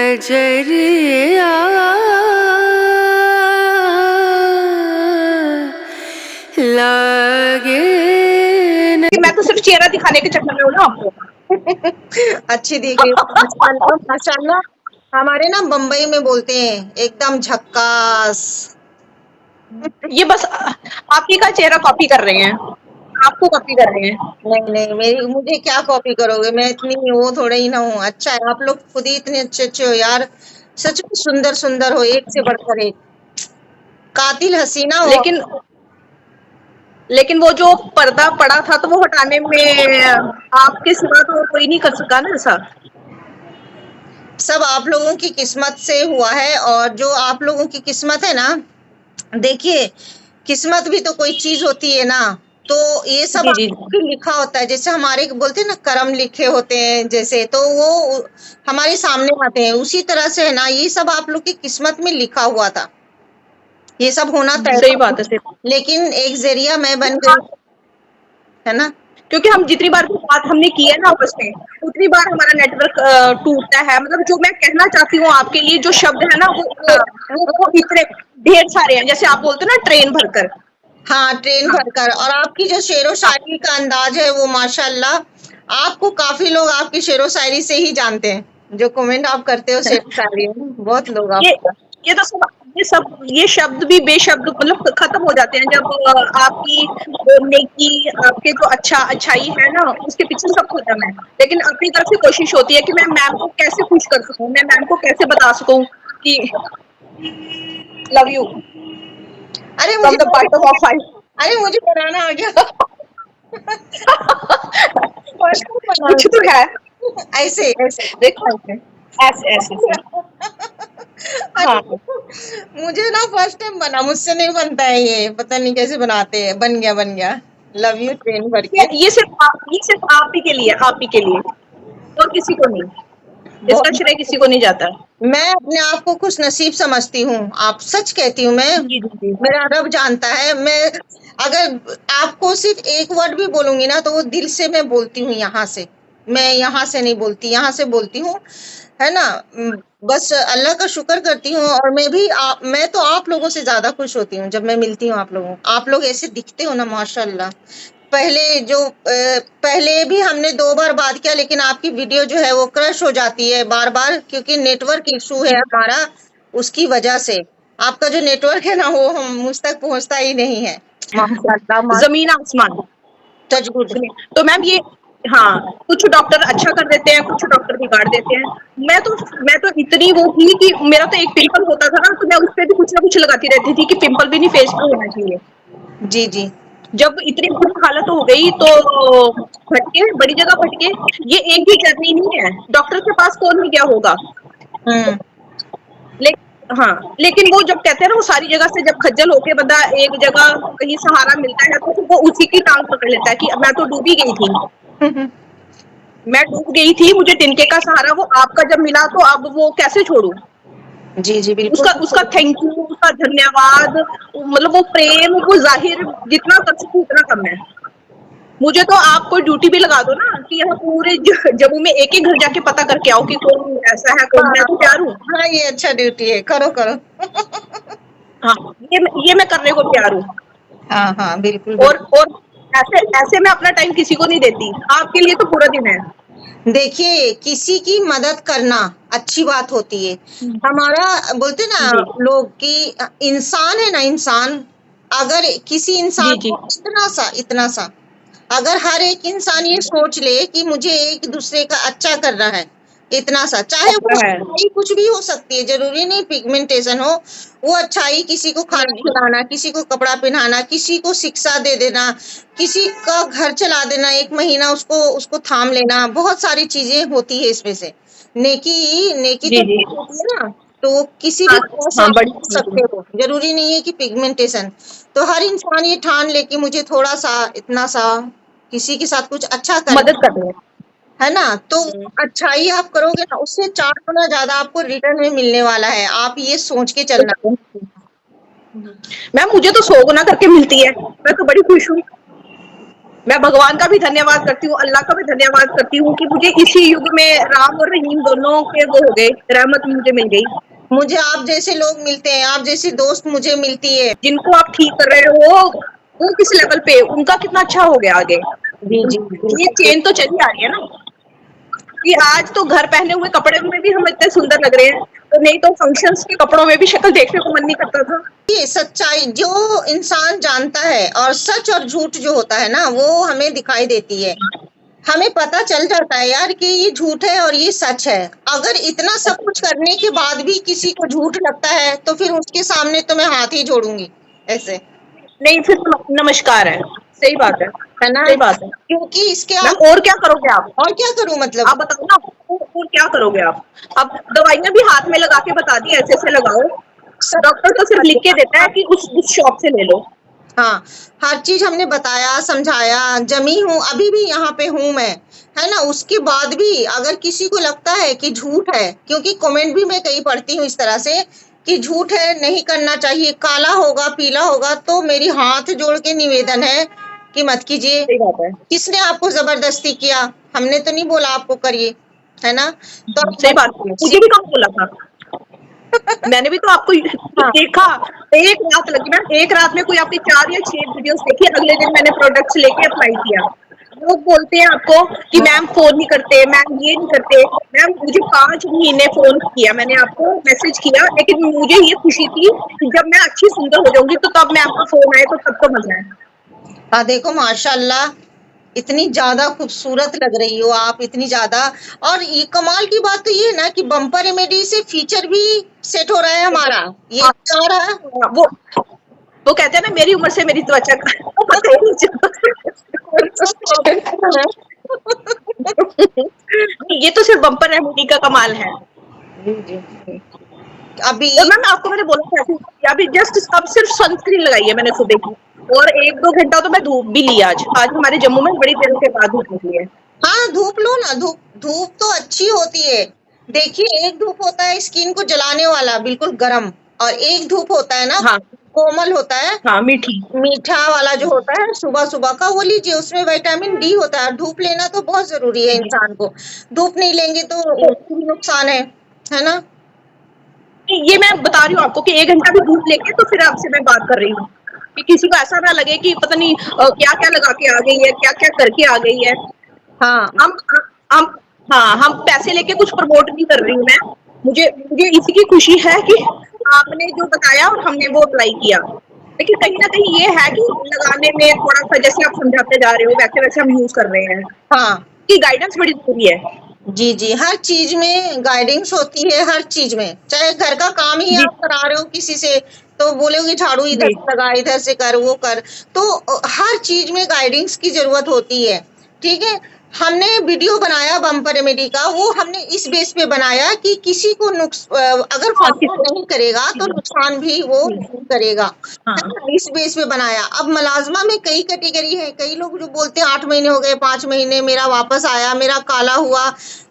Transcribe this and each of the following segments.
नजरिया लागे न। मैं तो सिर्फ चेहरा दिखाने के चक्कर में हूँ ना आपको। अच्छी दी गई, माशाल्लाह माशाल्लाह। हमारे ना बम्बई में बोलते हैं एकदम झक्कास। ये बस आप ही का चेहरा कॉपी कर रहे हैं, आपको कॉपी कर रहे हैं। नहीं नहीं, मेरी मुझे क्या कॉपी करोगे, मैं इतनी वो थोड़ा ही ना हूँ। अच्छा है, आप लोग खुद ही इतने अच्छे अच्छे हो यार, सच में सुंदर सुंदर हो, एक से बढ़कर एक, कातिल हसीना हो। लेकिन वो जो पर्दा पड़ा था तो वो हटाने में आपके सिवा तो और कोई नहीं कर सका ना ऐसा। सब आप लोगों की किस्मत से हुआ है, और जो आप लोगों की किस्मत है ना, देखिए किस्मत भी तो कोई चीज होती है ना, तो ये सब जी जी आपको लिखा होता है। जैसे हमारे बोलते हैं ना कर्म लिखे होते हैं, जैसे तो वो हमारे सामने आते हैं, उसी तरह से है ना, ये सब आप लोग की किस्मत में लिखा हुआ था, ये सब होना तय सही था। बात है, सही बात। लेकिन एक जरिया मैं बन गई, है ना। क्योंकि हम जितनी बार भी बात हमने की है ना आपस में, उतनी बार हमारा नेटवर्क टूटता है। मतलब जो मैं कहना चाहती हूँ आपके लिए, जो शब्द है ना वो इतने ढेर सारे हैं, जैसे आप बोलते हो ना ट्रेन भरकर। हाँ, ट्रेन भरकर। और आपकी जो शेरो शायरी का अंदाज है वो माशाल्लाह, आपको काफी लोग आपकी शेरो शायरी से ही जानते हैं, जो कमेंट आप करते हो शेरो शायरी में, बहुत लोग ये आपका। ये तो ये शब्द भी बेशब्द मतलब खत्म हो जाते हैं जब आपकी बोलने की, आपके जो अच्छाई है ना उसके पीछे सब खत्म है। लेकिन अपनी तरफ से कोशिश होती है कि मैं मैम को कैसे खुश कर सकूं, मैं मैम को कैसे बता सकूं कि लव यू अरे फ्रॉम मुझे द बॉटम ऑफ माय। अरे मुझे बनाना आ गया। फर्स्ट टाइम बनाना, कुछ तो है, ऐसे ऐसे देखो ऐसे। ऐसे ऐसे से। हाँ, अरे मुझे ना फर्स्ट टाइम बना, मुझसे नहीं बनता है ये, पता नहीं कैसे बनाते हैं। बन गया बन गया, लव यू ट्रेन भर के। ये सिर्फ आप ही के लिए, आप ही के लिए, और किसी को नहीं। इसका बहुत, श्रेय किसी को नहीं जाता। मैं अपने आप को खुश नसीब समझती हूँ, आप सच कहती हूँ मैं। जी जी जी। मेरा रब जानता है, मैं अगर आपको सिर्फ एक वर्ड भी बोलूंगी ना, तो वो दिल से मैं बोलती हूँ, यहाँ से, मैं यहाँ से नहीं बोलती, यहाँ से बोलती हूँ, है ना। बस अल्लाह का शुक्र करती हूँ। और मैं तो आप लोगों से ज्यादा खुश होती हूँ जब मैं मिलती हूँ आप लोगों को। आप लोग ऐसे दिखते हो ना माशाल्लाह। पहले भी हमने 2 बार बात किया, लेकिन आपकी वीडियो जो है वो क्रश हो जाती है बार बार, क्योंकि नेटवर्क इशू है हमारा, उसकी वजह से। आपका जो नेटवर्क है ना वो हम मुझ तक पहुंचता ही नहीं है। माशाल्लाह, जमीन आसमान। Touch good. तो मैम ये, हाँ, कुछ डॉक्टर अच्छा कर देते हैं, कुछ डॉक्टर बिगाड़ देते हैं। मैं तो इतनी वो थी कि मेरा तो एक पिंपल होता था ना, तो मैं उस पे भी कुछ ना कुछ लगाती रहती थी कि पिंपल भी नहीं फेस पे होना चाहिए। जी जी। जब इतनी बुरी हालत हो गई तो भटके, बड़ी जगह भटके। ये एक भी जर्नी नहीं है, डॉक्टर के पास कौन भी गया होगा। हम्म। लेकिन वो जब कहते हैं ना, वो सारी जगह से जब खज्जल होके बंदा एक जगह कहीं सहारा मिलता है, तो फिर वो उसी की टांग पकड़ लेता है कि अब मैं तो डूबी गई थी, मैं डूब गई थी, मुझे तिनके का सहारा वो आपका जब मिला, तो अब वो कैसे छोड़ू। जी जी बिल्कुल। उसका थैंक यू, उसका धन्यवाद, मतलब वो प्रेम, वो जाहिर जितना कर सकूं उतना कम है। मुझे तो आप कोई ड्यूटी भी लगा दो ना कि यहाँ पूरे जम्मू में एक एक घर जाके पता करके आओ कि कौन ऐसा है, कौन, मैं तो तैयार हूँ। हाँ, ये अच्छा ड्यूटी है, करो करो। हाँ, ये मैं करने को तैयार हूँ। हाँ हाँ बिल्कुल और ऐसे ऐसे मैं अपना टाइम किसी को नहीं देती, आपके लिए तो पूरा दिन है। देखिए, किसी की मदद करना अच्छी बात होती है। हमारा बोलते ना जी लोग कि इंसान है ना, इंसान, अगर किसी इंसान जी जी। को इतना सा अगर हर एक इंसान ये सोच ले कि मुझे एक दूसरे का अच्छा करना है, इतना सा, चाहे वो है। अच्छाई कुछ भी हो सकती है, जरूरी नहीं पिगमेंटेशन हो। वो अच्छाई किसी को खाना खिलाना, किसी को कपड़ा पहनाना, किसी को शिक्षा दे देना, किसी का घर चला देना, 1 महीना उसको उसको थाम लेना, बहुत सारी चीजें होती है इसमें से। नेकी नेकी जी तो जी। होती है ना, तो किसी भी हाँ तरह से हाँ, आप बड़ी कर सकते हो, जरूरी नहीं है कि पिगमेंटेशन। तो हर इंसान ये ठान ले कि मुझे थोड़ा सा, इतना सा किसी के साथ कुछ अच्छा मदद करना कर रहे है ना, तो हैं। अच्छाई आप करोगे ना, उससे 4 गुना ज्यादा आपको रिटर्न में मिलने वाला है। आप ये सोच के चलना। मैम मुझे तो 100 गुना करके मिलती है, मैं तो बड़ी खुश हूँ। मैं भगवान का भी धन्यवाद करती हूँ, अल्लाह का भी धन्यवाद करती हूँ कि मुझे इसी युग में राम और रहीम दोनों के वो हो गए, रहमत मुझे मिल गई। मुझे आप जैसे लोग मिलते हैं, आप जैसी दोस्त मुझे मिलती है। जिनको आप ठीक कर रहे हो वो किस लेवल पे, उनका कितना अच्छा हो गया आगे। जी जी ये बिल्कुल। चेन तो चली आ रही है ना कि आज तो घर पहने हुए कपड़े में भी हम इतने सुंदर लग रहे हैं, तो नहीं तो फंक्शंस के कपड़ों में भी शक्ल देखने को मन नहीं करता था। ये सच्चाई जो इंसान जानता है, और सच और झूठ जो होता है ना, वो हमें दिखाई देती है। हमें पता चल जाता है यार कि ये झूठ है और ये सच है। अगर इतना सब कुछ करने के बाद भी किसी को झूठ लगता है तो फिर उसके सामने तो मैं हाथ ही जोड़ूंगी ऐसे, नहीं फिर तो नमस्कार है, सही बात है ना। सही बात है। क्योंकि इसके मैम और क्या करोगे आप? और क्या करूं मतलब। आप बताओ ना, और क्या करोगे आप? अब दवाइयां भी हाथ में लगा के बता दी ऐसे ऐसे लगाओ, डॉक्टर तो सिर्फ लिख के देता है कि उस शॉप से ले लो। हाँ, हर चीज हमने बताया, समझाया, जमी हूँ, अभी भी यहाँ पे हूँ मैं, है ना। उसके बाद भी अगर किसी को लगता है कि झूठ है, क्योंकि कमेंट भी मैं कई पढ़ती हूँ इस तरह से कि झूठ है, नहीं करना चाहिए, काला होगा पीला होगा, तो मेरी हाथ जोड़ के निवेदन है कि मत कीजिए। सही बात है, किसने आपको जबरदस्ती किया? हमने तो नहीं बोला आपको करिए, है ना। तो सही बात है। मुझे भी कम बोला था, मैंने भी तो आपको हाँ, देखा। एक रात लगी मैम, एक रात में कोई आपकी 4 या 6 वीडियोस देखी, अगले दिन मैंने प्रोडक्ट्स लेके अप्लाई किया। लोग बोलते हैं आपको कि मैम फोन नहीं करते, मैम ये नहीं करते। मैम मुझे 5 महीने फोन किया, मैंने आपको मैसेज किया, लेकिन मुझे ये खुशी थी कि जब मैं अच्छी सुंदर हो जाऊंगी तो तब मैं आपका फोन आए तो तब तो मजा है। हाँ, देखो माशाल्लाह, इतनी ज्यादा खूबसूरत लग रही हो आप, इतनी ज्यादा। और ये कमाल की बात तो ये है ना कि बम्पर रेमेडी से फीचर भी सेट हो रहा है हमारा, ये हाँ, आ रहा है। वो कहते हैं ना, मेरी उम्र से मेरी त्वचा का पता ही नहीं चलता। ये तो सिर्फ बम्पर रेमेडी का कमाल है। अभी और मैम आपको मैंने बोला था कि अभी जस्ट अब सिर्फ सनस्क्रीन लगाई है मैंने सुबह की, और 1-2 घंटा तो मैं धूप भी ली आज हमारे जम्मू में बड़ी देर के बाद धूप निकली है। हाँ, धूप लो ना, धूप धूप तो अच्छी होती है। देखिए, एक धूप होता है स्किन को जलाने वाला बिल्कुल गरम, और एक धूप होता है ना हाँ कोमल होता है, हाँ, मीठी। मीठा वाला जो होता है सुबह सुबह का, वो लीजिए, उसमें विटामिन डी होता है। धूप लेना तो बहुत जरूरी है इंसान को, धूप नहीं लेंगे तो उसको भी नुकसान है ना। ये मैं बता रही हूँ आपको कि 1 घंटा भी धूप लेके तो फिर आपसे मैं बात कर रही हूँ कि किसी को ऐसा ना लगे कि पता नहीं क्या क्या लगा के आ गई है, क्या क्या करके आ गई है। हाँ, हम हम हाँ, हम पैसे लेके कुछ प्रमोट नहीं कर रही हूँ मैं। मुझे मुझे इसी की खुशी है कि आपने जो बताया और हमने वो अप्लाई किया, लेकिन कहीं ना कहीं ये है कि लगाने में थोड़ा सा, जैसे आप समझाते जा रहे हो वैसे वैसे हम यूज कर रहे हैं, हाँ, कि गाइडेंस बड़ी जरूरी है। जी जी, हर चीज में गाइडेंस होती है, हर चीज में। चाहे घर का काम ही जी आप करा रहे हो किसी से, तो बोलोगे झाड़ू इधर जी से लगा, इधर से कर, वो कर। तो हर चीज में गाइडेंस की जरूरत होती है, ठीक है। हमने वीडियो बनाया बम्पर रेमेडी का, वो हमने इस बेस पे बनाया कि किसी को अगर हाँ फॉलो नहीं करेगा तो नुकसान भी वो नहीं करेगा, हाँ है ना? इस बेस पे बनाया। अब मुलाजमा में कई कैटेगरी है, कई लोग जो बोलते हैं 8 महीने हो गए, 5 महीने, मेरा वापस आया, मेरा काला हुआ,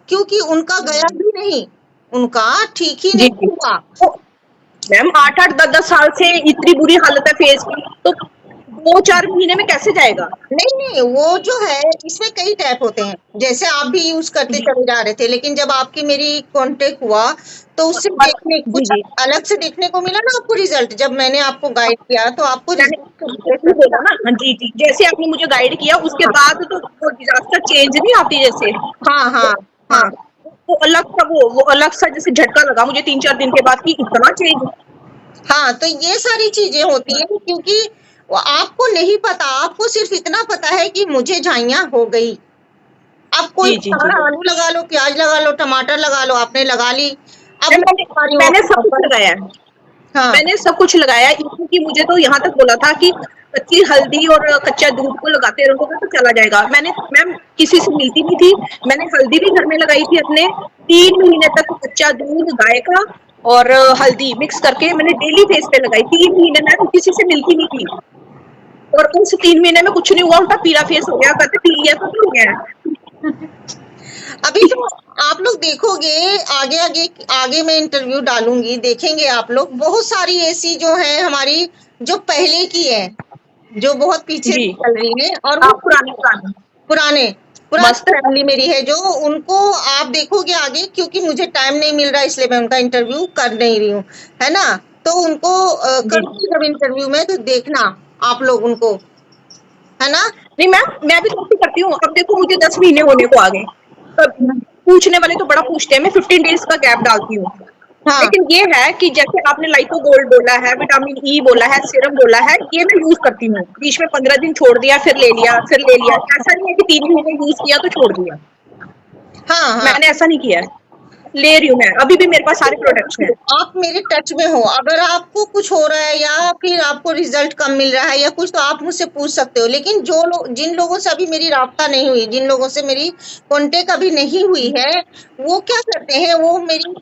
क्योंकि उनका गया भी नहीं, उनका ठीक ही जी नहीं जी। हुआ। मैम 8-8 10-10 साल से इतनी बुरी हालत है फेस की, तो 2-4 महीने में कैसे जाएगा? नहीं नहीं, वो जो है इसमें कई टाइप होते हैं, जैसे आप भी यूज करते जी चले जा रहे थे, लेकिन जब आपकी मेरी कांटेक्ट हुआ तो उससे देखने जी कुछ जी, अलग से देखने को मिला ना आपको रिजल्ट। जब मैंने आपको गाइड किया तो आपको मैंने रिजल्ट वही बोला ना। हाँ जी जी, जैसे आपने मुझे गाइड किया उसके बाद तो वो डिजास्टर चेंज नहीं आती जैसे। हाँ हाँ हाँ हाँ, वो अलग सा, वो अलग सा जैसे झटका लगा मुझे 3-4 दिन के बाद कि इतना चेंज। हाँ, तो ये सारी चीजें होती हैं क्योंकि वो आपको नहीं पता, आपको सिर्फ इतना पता है कि मुझे झाइयां हो गई। अब कोई जी जी जी, आलू लगा लो, प्याज लगा लो, टमाटर लगा लो, आपने लगा ली। अब मैंने सब कुछ लगाया है, हाँ मैंने सब कुछ लगाया, क्योंकि मुझे तो यहाँ तक बोला था कि कच्ची हल्दी और कच्चा दूध को लगाते रहोगे तो चला जाएगा। मैंने मैम किसी से मिलती नहीं थी, मैंने हल्दी भी घर में लगाई थी अपने। 3 महीने तक कच्चा दूध गाय का और हल्दी मिक्स करके मैंने डेली फेस पे लगाई। 3 महीने में किसी से मिलती नहीं थी, और उस 3 महीने में कुछ नहीं हुआ, उल्टा पीला फेस हो गया, कहते पी लिया तो हो गया। अभी तो आप लोग देखोगे, आगे आगे आगे मैं इंटरव्यू डालूंगी, देखेंगे आप लोग, बहुत सारी ऐसी जो है हमारी जो पहले की है, जो बहुत पीछे जी चल रही है, और वो आप पुराने पुराने पुराने पुरानी मस्त फैमिली मेरी है, जो उनको आप देखोगे आगे, क्योंकि मुझे टाइम नहीं मिल रहा इसलिए मैं उनका इंटरव्यू कर नहीं रही हूँ, है ना। तो उनको जी करूंगी जब इंटरव्यू में, तो देखना आप लोग उनको, है ना। नहीं मैम मैं भी गलती करती हूँ। अब देखो मुझे 10 महीने होने को आ गए, तो पूछने वाले तो बड़ा पूछते हैं। मैं 15 डेज का गैप डालती हूँ। हाँ लेकिन ये है कि जैसे आपने लाइको गोल्ड बोला है, विटामिन ई बोला है, सीरम बोला है, ये मैं यूज करती हूँ। बीच में 15 दिन छोड़ दिया, फिर ले लिया, फिर ले लिया। ऐसा नहीं है कि 3 महीने यूज किया तो छोड़ दिया। हाँ हाँ। मैंने ऐसा नहीं किया है। ले रही हूँ मैं, अभी भी मेरे पास सारे प्रोडक्ट्स हैं। आप मेरे टच में हो, अगर आपको कुछ हो रहा है या फिर आपको रिजल्ट कम मिल रहा है या कुछ, तो आप मुझसे पूछ सकते हो। लेकिन जो लोग, जिन लोगों से अभी मेरी राब्ता नहीं हुई, जिन लोगों से मेरी कांटेक्ट अभी नहीं हुई है, वो क्या करते हैं, वो मेरी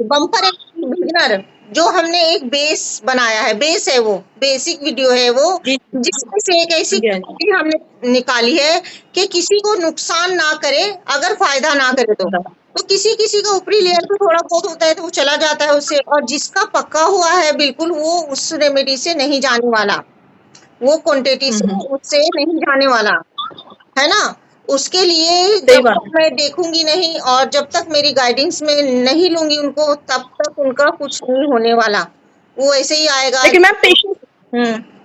बम्पर बिगिनर, जो हमने एक बेस बनाया है, बेस है वो, बेसिक वीडियो है वो, जी जिसमें से एक ऐसी जी हाँ जी। क्वालिटी हमने निकाली है कि किसी को नुकसान ना करे, अगर फायदा ना करे तो किसी किसी का ऊपरी लेयर पे थोड़ा बहुत होता है तो वो चला जाता है उससे, और जिसका पक्का हुआ है बिल्कुल, वो उस रेमेडी से नहीं जाने वाला, वो क्वांटिटी से उससे नहीं जाने वाला, है ना। उसके लिए सही जब बात तक मैं देखूंगी नहीं, और जब तक मेरी गाइडेंस में नहीं लूंगी उनको, तब तक उनका कुछ नहीं होने वाला, वो ऐसे ही आएगा। लेकिन मैम पेशेंस,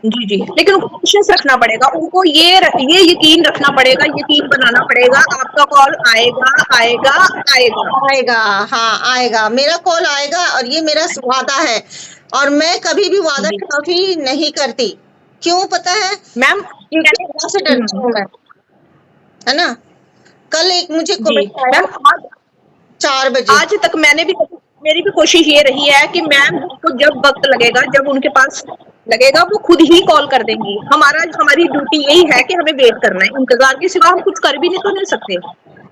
जी जी, लेकिन उनको पेशेंस रखना पड़ेगा। उनको ये यकीन रखना पड़ेगा, यकीन बनाना पड़ेगा। आपका कॉल आएगा आएगा आएगा आएगा, हाँ आएगा, मेरा कॉल आएगा, और ये मेरा वादा है। और मैं कभी भी वादा जी खिलाफी नहीं करती। क्यों पता है? मैम। क्योंकि अल्लाह से डरती हूँ मैं, है ना। कल एक मुझे जी कमेंट आया मैम, 4 बजे। आज तक मेरी भी कोशिश ये रही है कि मैम को जब वक्त लगेगा, जब उनके पास लगेगा, वो खुद ही कॉल कर देंगी। हमारी ड्यूटी यही है कि हमें वेट करना है, इंतजार के सिवा हम कुछ कर भी नहीं तो नहीं सकते।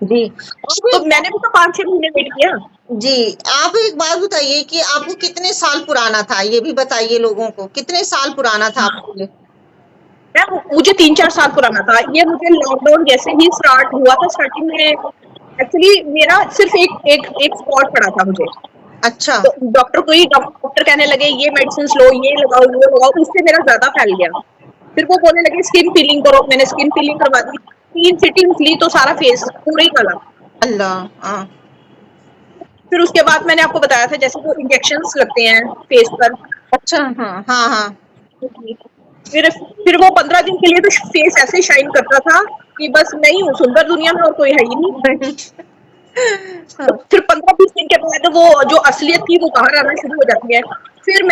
जी। तो मैंने भी तो 5-6 महीने वेट किया। जी, आप एक बात बताइए कि आपको कितने साल पुराना था, ये भी बताइए लोगों को, कितने साल पुराना था आपके लिए? मैम मुझे 3-4 साल पुराना था ये। मुझे लॉकडाउन जैसे ही स्टार्ट हुआ था, स्टार्टिंग में एक्चुअली मेरा सिर्फ एक स्पॉट पड़ा था मुझे। अच्छा। तो डॉक्टर कहने लगे ये मेडिसिन लो, ये लगाओ, वो लगाओ। उससे मेरा ज्यादा फैल गया। फिर वो बोलने लगे स्किन पीलिंग करो। मैंने स्किन पीलिंग करवा दी। 3 सिटिंग्स ली तो सारा फेस पूरा ही काला। अल्लाह, हाँ। फिर उसके बाद मैंने आपको बताया था जैसे वो इंजेक्शंस लगते हैं फेस पर। अच्छा, हाँ हाँ हाँ। फिर वो 15 दिन के लिए तो फेस ऐसे शाइन करता था कि बस मैं ही हूँ सुंदर दुनिया में, और कोई है ही नहीं। तो फिर 15-20 दिन के बाद वो जो असलियत थी वो बाहर आना शुरू हो जाती है। फिर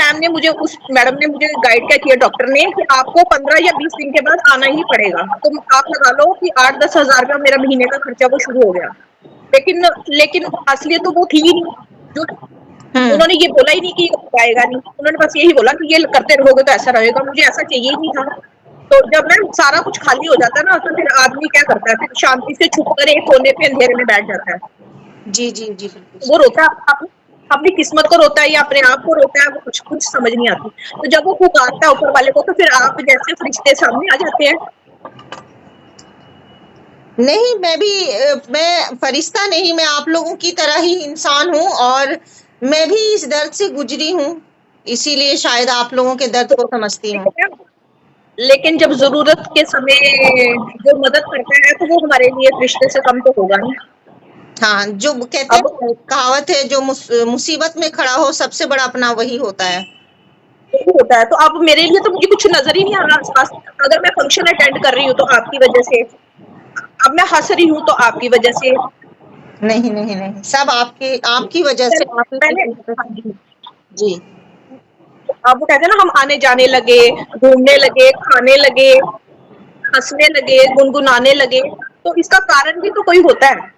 उस मैडम ने मुझे गाइड क्या किया, डॉक्टर ने, कि आपको 15 या 20 दिन के बाद आना ही पड़ेगा। तो आप लगा लो कि 8-10 हजार का मेरा महीने का खर्चा वो शुरू हो गया। लेकिन असलियत तो वो थी ही नहीं। जो उन्होंने ये बोला ही नहीं कि आएगा नहीं, उन्होंने बस यही बोला कि ये करते रहोगे तो ऐसा रहेगा। मुझे ऐसा चाहिए ही नहीं था। तो जब मैं सारा कुछ खाली हो जाता है ना, तो फिर आदमी क्या करता है, फिर शांति से छुप कर एक कोने पे अंधेरे में बैठ जाता है। जी जी जी, बिल्कुल। वो रोता है अपनी किस्मत को रोता है या अपने आप को रोता है, वो कुछ समझ नहीं आती। तो जब वो पुकारता है ऊपर वाले को, तो फिर आप जैसे फरिश्ते सामने आ जाते हैं। नहीं, मैं फरिश्ता नहीं, मैं आप लोगों की तरह ही इंसान हूँ, और मैं भी इस दर्द से गुजरी हूँ, इसीलिए शायद आप लोगों के दर्द को समझती हूँ। लेकिन जब जरूरत के समय जो मदद करता है, तो वो हमारे लिए फरिश्ते से कम तो होगा नहीं। हाँ, जो कहते हैं, कहावत है, जो मुसीबत में खड़ा हो सबसे बड़ा अपना वही होता है। होता है। तो अब मेरे लिए तो मुझे कुछ नजर ही नहीं आ रहा आसपास। अगर मैं फंक्शन अटेंड कर रही हूँ तो आपकी वजह से, अब मैं हंस रही हूँ तो आपकी वजह से। नहीं नहीं नहीं, सब आपकी वजह से, मैंने जी। अब वो कहते हैं ना, हम आने जाने लगे, घूमने लगे, खाने लगे, हंसने लगे, गुनगुनाने लगे, तो इसका कारण भी तो कोई होता है।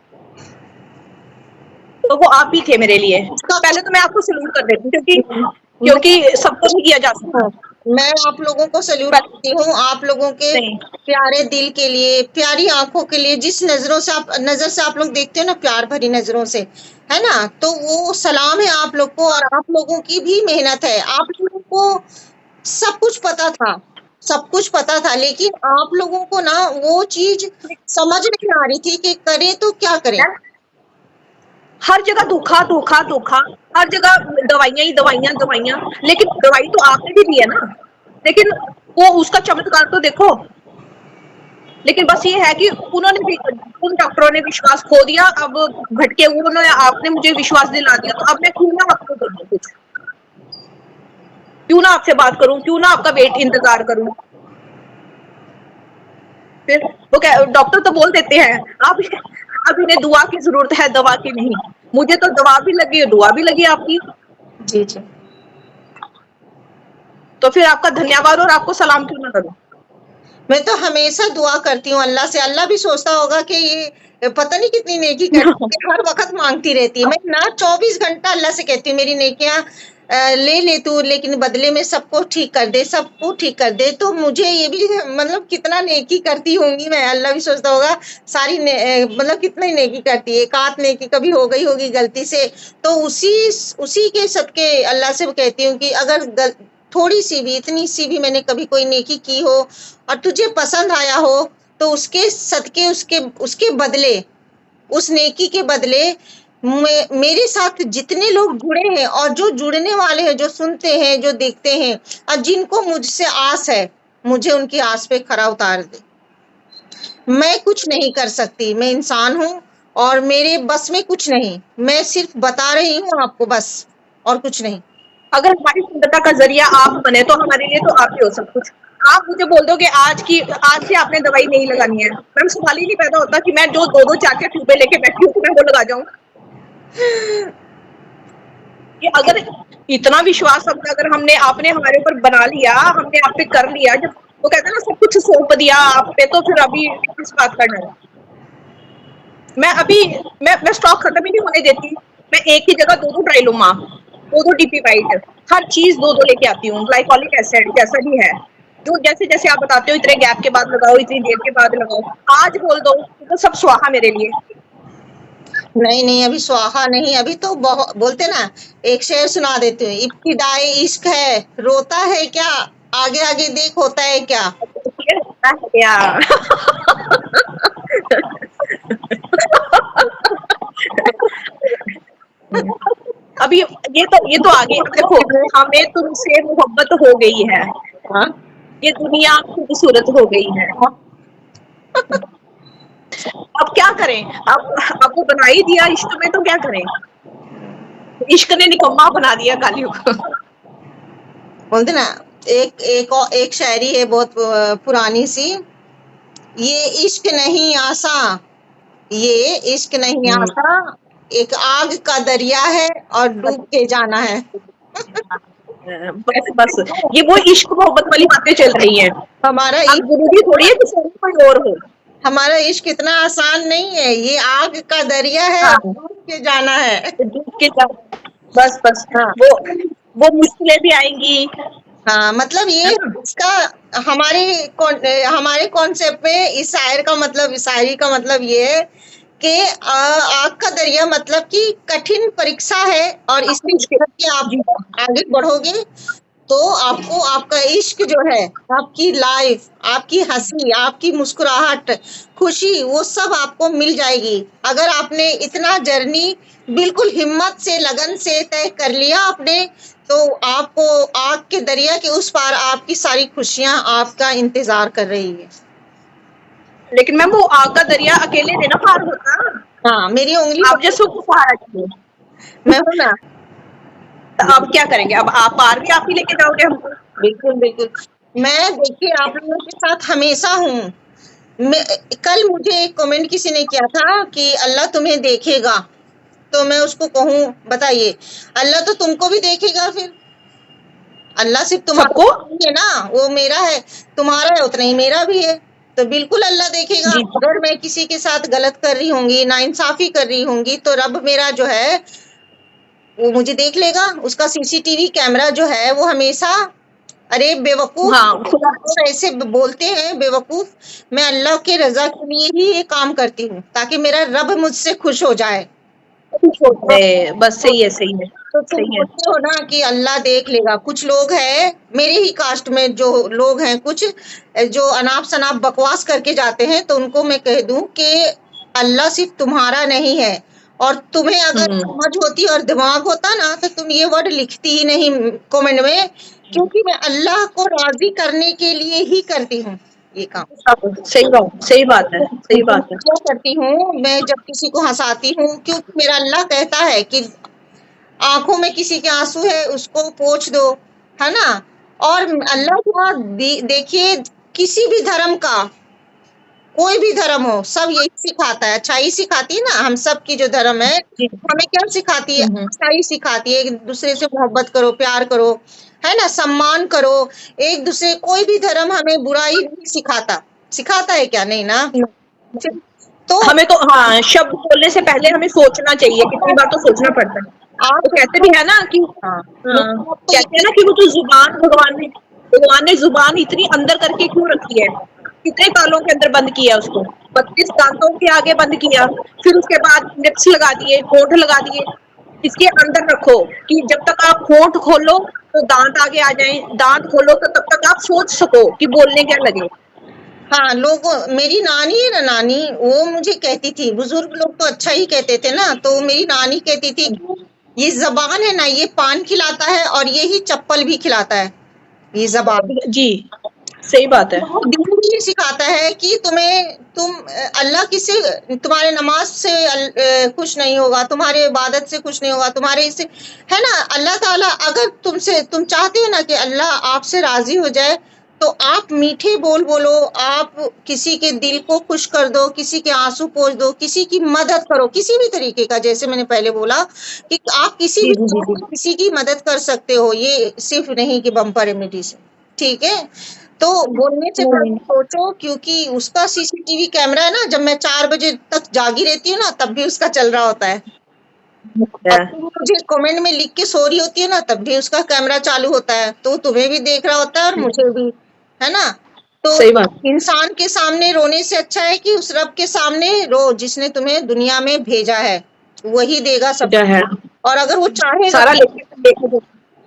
तो वो आप ही थे मेरे लिए। पहले तो मैं आपको सल्यूट कर देती हूँ, क्योंकि सबको नहीं किया जा सकता। मैं आप लोगों को सल्यूट करती हूँ, आप लोगों के प्यारे दिल के लिए, प्यारी आंखों के लिए, जिस नजर से आप लोग देखते हो ना, प्यार भरी नजरों से, है ना, तो वो सलाम है आप लोग को। और आप लोगों की भी मेहनत है। आप लोगों को सब कुछ पता था, लेकिन आप लोगों को ना वो चीज समझ नहीं आ रही थी कि करें तो क्या करें। हर जगह धोखा, हर जगह दवाइयां ही दवाइयां। लेकिन दवाई तो आपने भी दी है ना। लेकिन वो उसका चमत्कार तो देखो। लेकिन बस ये है कि उन्होंने भी, उन डॉक्टरों ने विश्वास खो दिया, अब भटके हुए उन्होंने, आपने मुझे विश्वास दिला दिया, तो अब मैं क्यों ना आपको करूं कुछ, क्यों ना आपसे बात करूं, क्यों ना आपका वेट इंतजार करूं। फिर वो डॉक्टर तो बोल देते हैं आप अब इन्हें दुआ की जरूरत है, दवा की नहीं। मुझे तो दवा भी लगी, दुआ भी लगी आपकी। जी जी। तो फिर आपका धन्यवाद और आपको सलाम क्यों ना करूं। मैं तो हमेशा दुआ करती हूँ अल्लाह से। अल्लाह भी सोचता होगा कि ये पता नहीं कितनी नेकी करती है, हर वक्त मांगती रहती है। मैं ना 24 घंटा अल्लाह से कहती हूँ मेरी नेकियां ले ले तू, लेकिन बदले में सबको ठीक कर दे, सबको ठीक कर दे। तो मुझे ये भी मतलब कितना नेकी करती होंगी मैं, अल्लाह भी सोचता होगा सारी मतलब कितना ही नेकी करती है, एक आध नेकी कभी हो गई होगी गलती से। तो उसी के सदके अल्लाह से कहती हूँ कि अगर थोड़ी सी भी, इतनी सी भी मैंने कभी कोई नेकी की हो और तुझे पसंद आया हो, तो उसके सदके, उसके उसके बदले, उस नेकी के बदले मेरे साथ जितने लोग जुड़े हैं और जो जुड़ने वाले हैं, जो सुनते हैं, जो देखते हैं और जिनको मुझसे आस है, मुझे उनकी आस पे खरा उतार दे। मैं कुछ नहीं कर सकती, मैं इंसान हूँ और मेरे बस में कुछ नहीं। मैं सिर्फ बता रही हूँ आपको बस, और कुछ नहीं। अगर हमारी सुंदरता का जरिया आप बने तो हमारे लिए तो आप ही हो सब कुछ। आप मुझे बोल दो कि आज से आपने दवाई नहीं लगानी है, मैम सवाल ही नहीं पैदा होता कि मैं जो 2-2 4-4 ट्यूबें लेके बैठी हूँ तो मैं वो लगा जाऊं। कि अगर इतना विश्वास अगर हमने, आपने हमारे ऊपर बना लिया, हमने आप पे कर लिया, जब वो कहते हैं ना सब कुछ सौंप दिया आप पे, तो फिर अभी किस बात का डर। मैं स्टॉक खत्म ही नहीं होने देती। मैं एक ही जगह 2-2 ट्राइलोमा, 2-2 डीपी वाइट, हर चीज 2-2 लेके आती हूँ। ग्लाइकोलिक एसिड जैसा भी है, जो जैसे जैसे आप बताते हो इतने गैप के बाद लगाओ, इतनी देर के बाद लगाओ, आज बोल दो तो सब स्वाहा मेरे लिए। नहीं नहीं, अभी स्वाहा नहीं, अभी तो बोलते ना, एक शेर सुना देती हूँ। इब्तिदाई इश्क है, रोता है क्या, आगे आगे देख होता है क्या। क्या अभी ये तो आगे देखो, हमें तुमसे मोहब्बत हो गई है, हाँ? ये दुनिया खूबसूरत हो गई है, अब क्या करें। अब आपको बना ही दिया इश्क में, तो क्या करें। इश्क ने निकम्मा बना दिया कालियों को। बोलते ना, एक शायरी है बहुत पुरानी सी, ये इश्क नहीं आसा, ये इश्क नहीं आसा, एक आग का दरिया है और डूब के जाना है। बस ये वो इश्क मोहब्बत वाली बातें चल रही हैं। हमारा अब जरूरी थोड़ी है कि कोई और हो। हमारा इश्क इतना आसान नहीं है, ये आग का दरिया है, हाँ, डूब के जाना है। डूब के बस हाँ। वो मुश्किलें भी आएंगी। हाँ, मतलब ये इसका हमारे कॉन्सेप्ट में इस शायरी का मतलब ये है कि आग का दरिया मतलब कि कठिन परीक्षा है, और इसमें कि आप आगे बढ़ोगे तो आपको आपका इश्क जो है, आपकी लाइफ, आपकी हंसी, आपकी मुस्कुराहट, खुशी, वो सब आपको मिल जाएगी। अगर आपने इतना जर्नी बिल्कुल हिम्मत से, लगन से तय कर लिया आपने, तो आपको आग के दरिया के उस पार आपकी सारी खुशियां आपका इंतजार कर रही है। लेकिन मैम वो आग का दरिया अकेले नहीं ना पार होता। हाँ, मेरी उंगली आप जैसे सहारा चाहिए। मैं हूँ ना। अब क्या करेंगे, अब आप पार भी आप ही लेके जाओगे हमको। बिल्कुल बिल्कुल, मैं देखिए आप लोगों के साथ हमेशा हूँ। कल मुझे एक कमेंट किसी ने किया था कि अल्लाह तुम्हें देखेगा, तो मैं उसको कहूँ बताइए, अल्लाह तो तुमको भी देखेगा। फिर अल्लाह सिर्फ तुम्हारा है ना, वो मेरा है, तुम्हारा है उतना ही मेरा भी है, तो बिल्कुल अल्लाह देखेगा। अगर मैं किसी के साथ गलत कर रही होंगी, नाइंसाफी कर रही होंगी, तो रब मेरा जो है वो मुझे देख लेगा। उसका सीसीटीवी कैमरा जो है वो हमेशा, अरे बेवकूफ, हाँ, ऐसे बोलते हैं बेवकूफ, मैं अल्लाह के रजा के लिए ही ये काम करती हूँ, ताकि मेरा रब मुझसे खुश हो जाए। बस सही है, सही है। तो तुम बोलते हो ना कि अल्लाह देख लेगा। कुछ लोग हैं मेरे ही कास्ट में, जो लोग हैं कुछ जो अनाप शनाप बकवास करके जाते हैं, तो उनको मैं कह दूं कि अल्लाह सिर्फ तुम्हारा नहीं है, और तुम्हें अगर हम्म समझ होती और दिमाग होता ना तो तुम ये वर्ड लिखती ही नहीं कमेंट में, क्योंकि मैं अल्लाह को राजी करने के लिए ही करती हूँ ये काम। सही बात है, सही बात है। क्या करती हूँ मैं जब किसी को हंसाती हूँ, क्योंकि मेरा अल्लाह कहता है कि आंखों में किसी के आंसू है उसको पोंछ दो, है ना। और अल्लाह का देखिए किसी भी धर्म का, कोई भी धर्म हो, सब यही सिखाता है, अच्छाई सिखाती है ना। हम सब की जो धर्म है जी। हमें क्या सिखाती है, हम्म अच्छाई सिखाती है, एक दूसरे से मोहब्बत करो, प्यार करो, है ना, सम्मान करो एक दूसरे। कोई भी धर्म हमें बुराई नहीं सिखाता, सिखाता है क्या, नहीं ना। फिर तो हमें तो हाँ, शब्द बोलने से पहले हमें सोचना चाहिए, कितनी बार तो सोचना पड़ता है। आप तो कहते भी है ना कि हाँ, कहते हैं ना कि वो जो जुबान भगवान ने जुबान इतनी अंदर करके क्यों रखी है, कितने तालों के अंदर बंद किया उसको, 32 दांतों के आगे बंद किया, फिर उसके बाद लिप्स लगा दिए, होंठ लगा दिए, इसके अंदर रखो कि जब तक आप होंठ खोलो तो दांत आगे आ जाएं, दांत खोलो तो तब तक आप सोच सको कि बोलने क्या लगे। हाँ, लोगों, मेरी नानी है ना, नानी वो मुझे कहती थी, बुजुर्ग लोग तो अच्छा ही कहते थे ना, तो मेरी नानी कहती थी कि ये जबान है ना, ये पान खिलाता है और ये ही चप्पल भी खिलाता है, ये जबान। जी, सही बात है। दीन भी ये सिखाता है कि तुम अल्लाह किसी तुम्हारे नमाज से खुश नहीं होगा, तुम्हारे इबादत से खुश नहीं होगा, तुम्हारे इससे, है ना। अल्लाह ताला अगर तुम चाहते हो ना कि अल्लाह आपसे राजी हो जाए, तो आप मीठे बोल बोलो, आप किसी के दिल को खुश कर दो, किसी के आंसू पोंछ दो, किसी की मदद करो किसी भी तरीके का। जैसे मैंने पहले बोला कि आप किसी जी भी जी जी तरह जी। से किसी की मदद कर सकते हो, ये सिर्फ नहीं कि बम्पर रेमेडी से, ठीक है। तो बोलने से नहीं पहले सोचो, क्योंकि उसका सीसीटीवी कैमरा है ना, जब मैं 4 बजे तक जागी रहती हूँ ना तब भी उसका चल रहा होता है, और नहीं, तुम मुझे कमेंट में लिख के सो रही होती है ना तब भी उसका कैमरा चालू होता है, तो तुम्हें भी देख रहा होता है और मुझे भी, है ना। तो सही बात। इंसान के सामने रोने से अच्छा है कि उस रब के सामने रो जिसने तुम्हें दुनिया में भेजा है, वही देगा सब। जो है और अगर वो चाहेगा, सारा लेके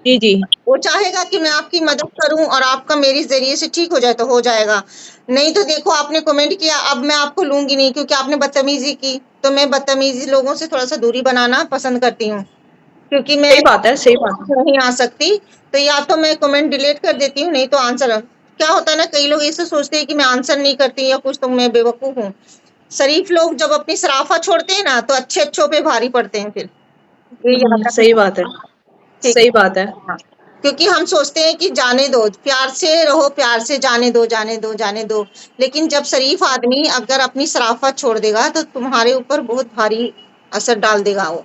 जी जी। वो चाहेगा कि मैं आपकी मदद करूं और आपका मेरे जरिए से ठीक हो जाए तो हो जाएगा। नहीं तो देखो आपने कमेंट किया, अब मैं आपको लूंगी नहीं क्योंकि आपने बदतमीजी की, तो मैं बदतमीजी लोगों से थोड़ा सा दूरी बनाना पसंद करती हूँ, क्योंकि मैं सही बात है, सही बात है। नहीं आ सकती। तो या तो मैं कमेंट डिलीट कर देती हूँ, नहीं तो आंसर। क्या होता है ना, कई लोग ऐसे सोचते हैं कि मैं आंसर नहीं करती या कुछ, तो मैं बेवकूफ हूँ। शरीफ लोग जब अपनी सराफा छोड़ते हैं ना तो अच्छे अच्छों पे भारी पड़ते हैं फिर, ये याद रखना। सही बात है, ठीक सही बात है। है। क्योंकि हम सोचते हैं कि जाने दो, प्यार से रहो, प्यार से जाने दो, जाने दो, जाने दो। लेकिन जब शरीफ आदमी अगर अपनी सराफत छोड़ देगा तो तुम्हारे ऊपर बहुत भारी असर डाल देगा वो।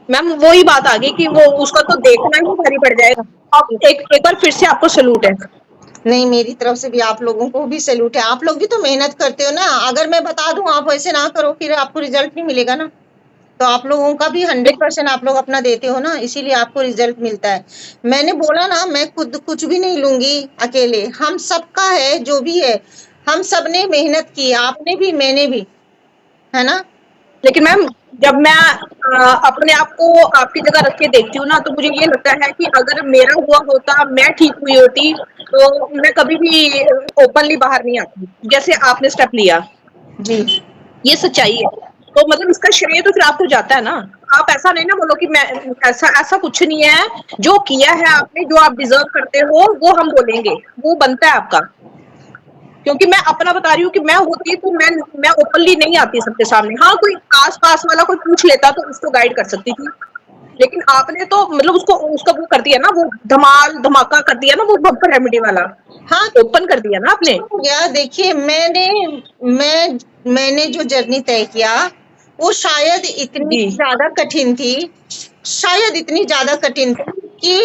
मैम वही बात आ गई कि वो उसका तो देखना ही भारी पड़ जाएगा। आप एक बार फिर से आपको सलूट है। नहीं, मेरी तरफ से भी आप लोगों को भी सैल्यूट है, आप लोग भी तो मेहनत करते हो ना। अगर मैं बता दूं आप वैसे ना करो फिर आपको रिजल्ट नहीं मिलेगा ना। तो आप लोगों का भी 100% आप लोग अपना देते हो ना, इसीलिए आपको रिजल्ट मिलता है। मैंने बोला ना, मैं खुद कुछ भी नहीं लूंगी अकेले, हम सबका है जो भी है, हम सब ने मेहनत की, आपने भी मैंने भी, है ना। लेकिन मैम जब मैं अपने आप को आपकी जगह रख के देखती हूँ ना, तो मुझे ये लगता है कि अगर मेरा हुआ होता, मैं ठीक हुई होती, तो मैं कभी भी ओपनली बाहर नहीं आती जैसे आपने स्टेप लिया। जी ये सच्चाई है। तो मतलब इसका श्रेय तो फिर आपको जाता है ना। आप ऐसा नहीं ना बोलो कि मैं, ऐसा कुछ नहीं है। जो किया है आपने, जो आप डिजर्व करते हो वो हम बोलेंगे, वो बनता है आपका। क्योंकि मैं अपना बता रही हूँ कि मैं होती तो मैं ओपनली नहीं आती सबके सामने। हाँ, कोई आस पास वाला कोई पूछ लेता तो उसको गाइड कर सकती थी। लेकिन आपने तो मतलब उसको उसका वो कर दिया ना, वो धमाल धमाका कर दिया ना, वो बम्पर रेमेडी वाला हाँ, ओपन कर दिया ना आपने। हो गया। देखिए मैंने जो जर्नी तय किया वो शायद इतनी जी ज्यादा कठिन थी, शायद इतनी ज्यादा कठिन थी कि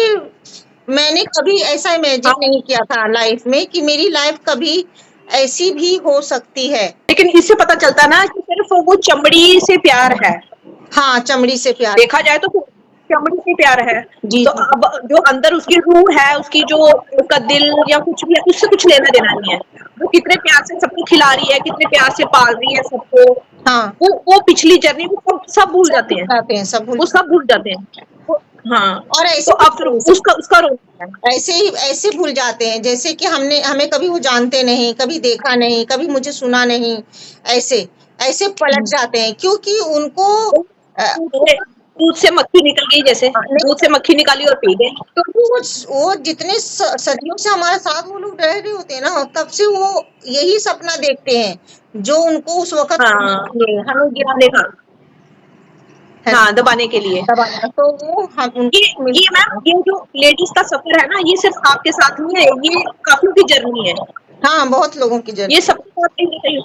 मैंने कभी ऐसा इमेजिन हाँ, नहीं किया था लाइफ में कि मेरी लाइफ कभी ऐसी भी हो सकती है। लेकिन इससे पता चलता ना कि सिर्फ वो चमड़ी से प्यार है। हाँ, चमड़ी से प्यार। देखा जाए तो चमड़ी से प्यार है। जी तो जी अब जो अंदर उसकी रूह है, उसकी जो उसका दिल या कुछ भी है, उससे कुछ लेना देना नहीं है। वो कितने प्यार से सबको खिला रही है, कितने प्यार से पाल रही है सबको। हाँ, वो पिछली जर्नी वो सब भूल सब जाते भूल हैं। जाते हैं, सब भूल वो सब भूल जाते हैं। हाँ, और तो ऐसे अब फिर उसका उसका रोल है। ऐसे भूल जाते हैं जैसे कि हमें कभी वो जानते नहीं, कभी देखा नहीं, कभी मुझे सुना नहीं, ऐसे ऐसे पलट जाते हैं क्योंकि उनको दूध से मक्खी निकल गई, जैसे दूध से मक्खी निकाली और पी गए। क्योंकि वो जितने सदियों से हमारे साथ वो लोग रह रहे होते हैं ना, तब से वो यही सपना देखते हैं जो उनको उस वक्त हमें गिराने का, हाँ, दबाने के लिए। तो वो ये मैम, ये जो लेडीज का सफर है ना, ये सिर्फ आपके साथ नहीं है, ये काफी की जर्नी है। हाँ, बहुत लोगों की जर्नी। ये सबके साथ नहीं है।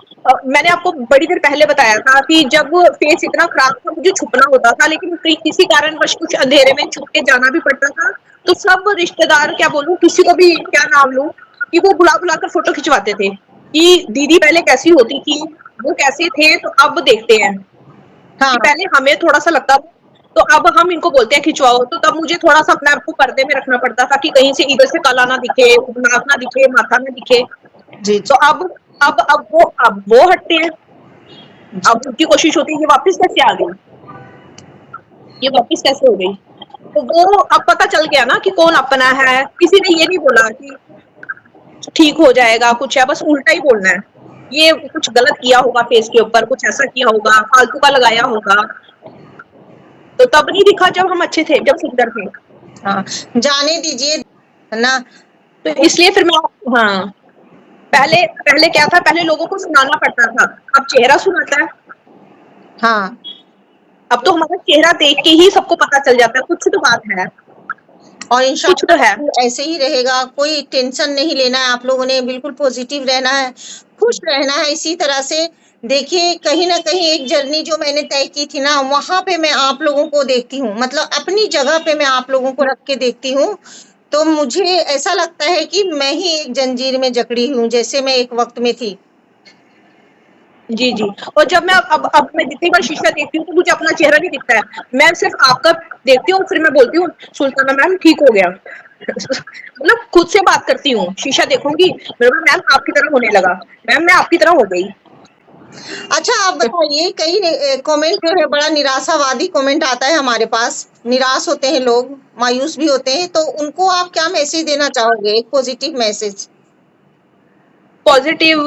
मैंने आपको बड़ी देर पहले बताया था कि जब फेस इतना खराब था, मुझे छुपना होता था, लेकिन किसी कारणवश कुछ अंधेरे में छुप के जाना भी पड़ता था। तो सब रिश्तेदार, क्या बोलूं, किसी को भी क्या नाम लूं, कि वो बुला बुलाकर फोटो खिंचवाते थे कि दीदी पहले कैसी होती थी, वो कैसे थे, तो अब देखते हैं। हाँ। पहले हमें थोड़ा सा लगता था, तो अब हम इनको बोलते हैं खिंचवाओ, तो तब मुझे थोड़ा सा अपने आप को पर्दे में रखना पड़ता था कि कहीं से इधर से काला ना दिखे, नाक ना दिखे, माथा ना दिखे। जी। तो अब वो हटते हैं, अब उनकी कोशिश होती है ये वापस कैसे आ गई, ये वापस कैसे हो गई। तो वो अब पता चल गया ना कि कौन अपना है। किसी ने ये नहीं बोला कि ठीक हो जाएगा, कुछ है, बस उल्टा ही बोलना है, ये कुछ गलत किया होगा फेस के ऊपर, कुछ ऐसा किया होगा, फालतू का लगाया होगा। तो तब नहीं दिखा जब हम अच्छे थे, जब सुंदर थे। हाँ, जाने दीजिए, है ना। तो इसलिए फिर मैं, हाँ, पहले क्या था, पहले लोगों को सुनाना पड़ता था, अब चेहरा सुनाता है। हाँ, अब तो हमारा चेहरा देख के ही सबको पता चल जाता है, कुछ तो बात है। और इंशाल्लाह तो है, ऐसे ही रहेगा, कोई टेंशन नहीं लेना है आप लोगों ने, बिल्कुल पॉजिटिव रहना है, खुश रहना है इसी तरह से। देखिए, कहीं ना कहीं एक जर्नी जो मैंने तय की थी ना, वहां पे मैं आप लोगों को देखती हूँ, मतलब अपनी जगह पे मैं आप लोगों को रख के देखती हूँ, तो मुझे ऐसा लगता है कि मैं ही एक जंजीर में जकड़ी हूँ, जैसे मैं एक वक्त में थी। जी जी। और जब मैं अब मैं जितनी बार शीशा देखती हूँ तो मुझे अपना चेहरा नहीं दिखता है, मैं सिर्फ आपका देखती हूँ, फिर मैं बोलती हूँ सुल्ताना मैम ठीक हो गया। मतलब खुद से बात करती हूँ, शीशा देखूंगी, मैम आपकी तरह होने लगा, मैम मैं आपकी तरह हो गई। अच्छा, आप बताइए, कई कमेंट जो है बड़ा निराशावादी कमेंट आता है हमारे पास, निराश होते हैं लोग, मायूस भी होते हैं, तो उनको आप क्या मैसेज देना चाहोगे, एक पॉजिटिव मैसेज? पॉजिटिव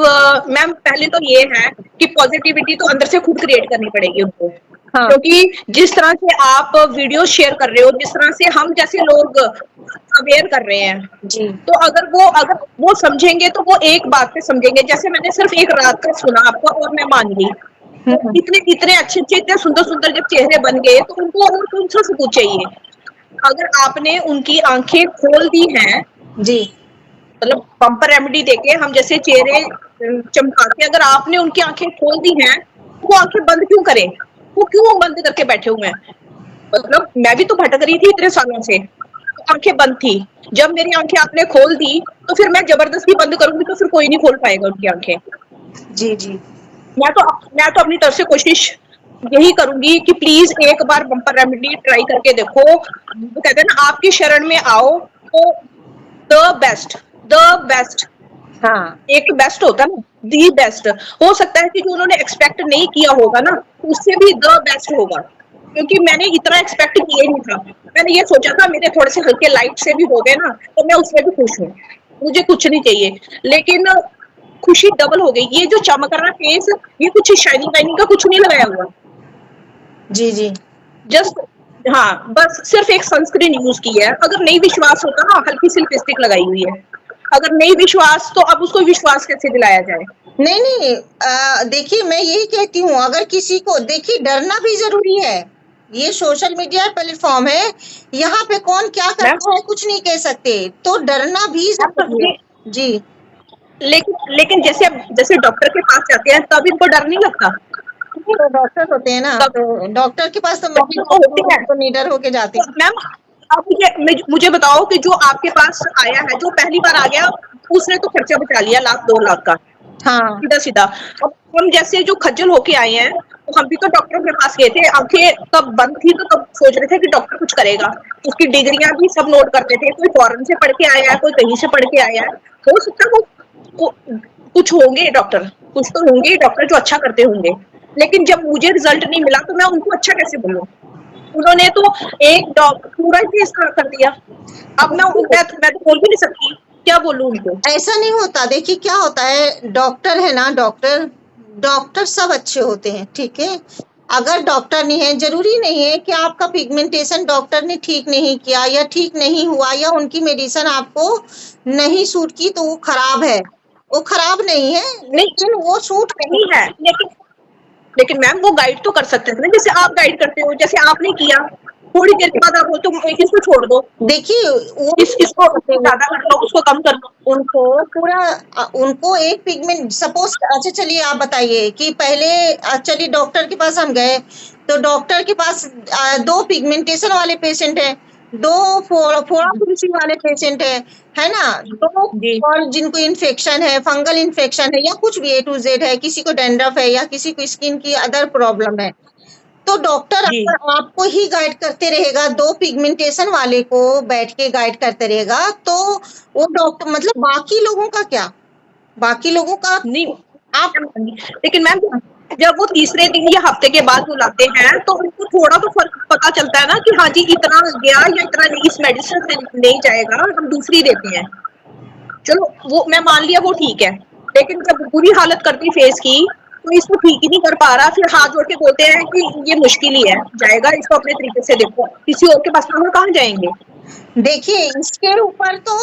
मैम, पहले तो ये है कि पॉजिटिविटी तो अंदर से खुद क्रिएट करनी पड़ेगी उनको। हाँ। क्योंकि जिस तरह से आप वीडियो शेयर कर रहे हो, जिस तरह से हम जैसे लोग अवेयर कर रहे हैं जी। तो अगर वो समझेंगे तो वो एक बात पे समझेंगे। जैसे मैंने सिर्फ एक रात का सुना आपका और मैं मान ली, इतने अच्छे इतने सुंदर सुंदर जब चेहरे बन गए तो उनको और कौन सा सबूत चाहिए। अगर आपने उनकी आंखें खोल दी हैं, जी, मतलब बम्पर रेमेडी देके हम जैसे चेहरे चमका के अगर आपने उनकी आंखें खोल दी हैं, वो आंखें बंद क्यों करें, वो क्यों बंद करके बैठे हुए हैं। मतलब मैं भी तो भटक रही थी इतने सालों से, आंखें बंद थी, जब मेरी आंखें आपने खोल दी तो फिर मैं जबरदस्ती बंद करूंगी तो फिर कोई नहीं खोल पाएगा उनकी आंखें। जी, जी। मैं तो अपनी तरफ से कोशिश यही करूंगी कि प्लीज एक बार बम्पर रेमेडी ट्राई करके देखो। वो कहते हैं ना, आपकी शरण में आओ तो द बेस्ट, हाँ, एक बेस्ट होता है ना, दी बेस्ट। हो सकता है कि जो उन्होंने एक्सपेक्ट नहीं किया होगा ना, उससे भी द बेस्ट होगा, क्योंकि मैंने इतना एक्सपेक्ट किया नहीं था। मैंने ये सोचा था मेरे थोड़े से हल्के लाइट से भी हो गए ना तो मैं उसमें भी खुश हूँ, मुझे कुछ नहीं चाहिए। लेकिन खुशी डबल हो गई। ये जो चमक रहा फेस, ये कुछ शाइनिंग वाइनिंग का कुछ नहीं लगाया हुआ, जी, जी। जस्ट, हाँ, बस सिर्फ एक सनस्क्रीन यूज की है। अगर नहीं विश्वास होता ना, हल्की सी लिपस्टिक लगाई हुई है। अगर नहीं विश्वास तो अब उसको विश्वास कैसे दिलाया जाए। नहीं, देखिए, मैं यही कहती हूँ, अगर किसी को, देखिए, डरना भी जरूरी है। ये सोशल मीडिया प्लेटफॉर्म है, यहाँ पे कौन क्या करता है कुछ नहीं कह सकते, तो डरना भी जरूरी है। जी। लेकिन जैसे डॉक्टर के पास जाते हैं तब इनको डर नहीं लगता। तो डॉक्टर होते हैं ना, तो डॉक्टर के पास तो तो निडर होके जाते हैं। मैम, आप मुझे बताओ कि जो आपके पास आया है, जो पहली बार आ गया, उसने तो खर्चा बचा लिया 1,00,000-2,00,000 का, हाँ, सीधा। अब हम जैसे जो खज्जल होके आए हैं, तो हम भी तो डॉक्टर के पास गए थे, आंखें तब बंद थी तो तब सोच रहे थे कि डॉक्टर कुछ करेगा। उसकी डिग्रियां भी सब नोट करते थे, कोई फॉरेन से पढ़ के आया है, कोई कहीं से पढ़ के आया है। हो सकता है वो कुछ होंगे डॉक्टर, कुछ तो होंगे डॉक्टर जो अच्छा करते होंगे, लेकिन जब मुझे रिजल्ट नहीं मिला तो मैं उनको अच्छा कैसे बोलूं। उन्होंने तो एक पूरा ही फेस कर दिया। अब मैं तो बोल भी नहीं सकती, क्या बोलूं उनको। ऐसा नहीं होता। देखिए, क्या होता है, डॉक्टर है ना, डॉक्टर डॉक्टर सब अच्छे होते हैं, ठीक है। अगर डॉक्टर नहीं है, जरूरी नहीं है कि आपका पिगमेंटेशन डॉक्टर ने ठीक नहीं किया या ठीक नहीं हुआ या उनकी मेडिसिन आपको नहीं सूट की तो वो खराब है। वो खराब नहीं है, लेकिन वो सूट नहीं है, लेकिन मैम वो गाइड तो कर सकते थे ना, जैसे आप गाइड करते हो, जैसे आपने किया। थोड़ी देर के बाद आप बोलते हो इसको छोड़ दो, देखिए वो इसको ज्यादा कर लो, उसको कम कर लो। उनको पूरा उनको एक पिगमेंट सपोज, अच्छा चलिए आप बताइए कि पहले चलिए डॉक्टर के पास हम गए तो डॉक्टर के पास 2 पिगमेंटेशन वाले पेशेंट है, 2 फोड़ा फुंसी वाले पेशेंट है ना, 2 जी। और जिनको इन्फेक्शन है, फंगल इन्फेक्शन है या कुछ भी A to Z है, किसी को डैंड्रफ है या किसी को स्किन की अदर प्रॉब्लम है, तो डॉक्टर जी। अगर आपको ही गाइड करते रहेगा, 2 पिगमेंटेशन वाले को बैठ के गाइड करते रहेगा, तो वो डॉक्टर मतलब बाकी लोगों का क्या, बाकी लोगों का नहीं आप लेकिन मैम जब वो तीसरे दिन या हफ्ते के बाद बुलाते हैं तो उनको थोड़ा तो फर्क पता चलता है ना कि हाँ जी इतना गया या इतना नहीं, इस मेडिसिन से नहीं जाएगा, हम दूसरी देते हैं। चलो वो मैं मान लिया, वो ठीक है। लेकिन जब बुरी हालत करती फेस की तो इसको ठीक ही नहीं कर पा रहा, फिर हाथ जोड़ के बोलते हैं कि ये मुश्किल ही है, जाएगा, इसको अपने तरीके से देखो, किसी और के पास हम कहाँ जाएंगे। देखिए इसके ऊपर तो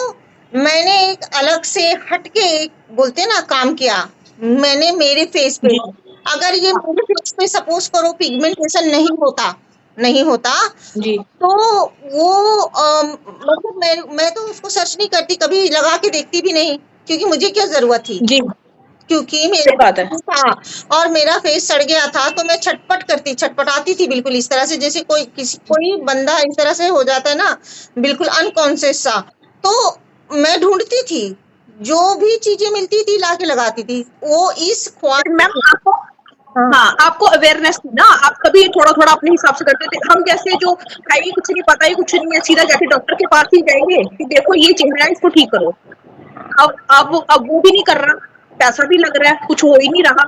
मैंने एक अलग से हटके एक बोलते ना काम किया, मैंने मेरे फेस पे, अगर ये मेरे फेस पे सपोज करो पिगमेंटेशन नहीं होता जी। तो वो मतलब मैं तो उसको सर्च नहीं करती, कभी लगा के देखती भी नहीं, क्योंकि मुझे क्या जरूरत थी, जी क्योंकि सही मेरा बात है। था और मेरा फेस सड़ गया था तो मैं छटपटाती थी बिल्कुल इस तरह से, जैसे कोई बंदा इस तरह से हो जाता है ना, बिल्कुल अनकॉन्शियस सा। तो मैं ढूंढती थी, जो भी चीजें मिलती थी लाके लगाती थी, वो इस मैम आपको हाँ आपको अवेयरनेस थी ना, आप कभी थोड़ा थोड़ा अपने हिसाब से करते थे। हम जैसे जो भाई कुछ नहीं पता, ही कुछ नहीं है, सीधा जाके डॉक्टर के पास ही जाएंगे कि देखो ये चेहरा है, इसको ठीक करो। अब वो भी नहीं कर रहा, पैसा भी लग रहा है, कुछ हो ही नहीं रहा।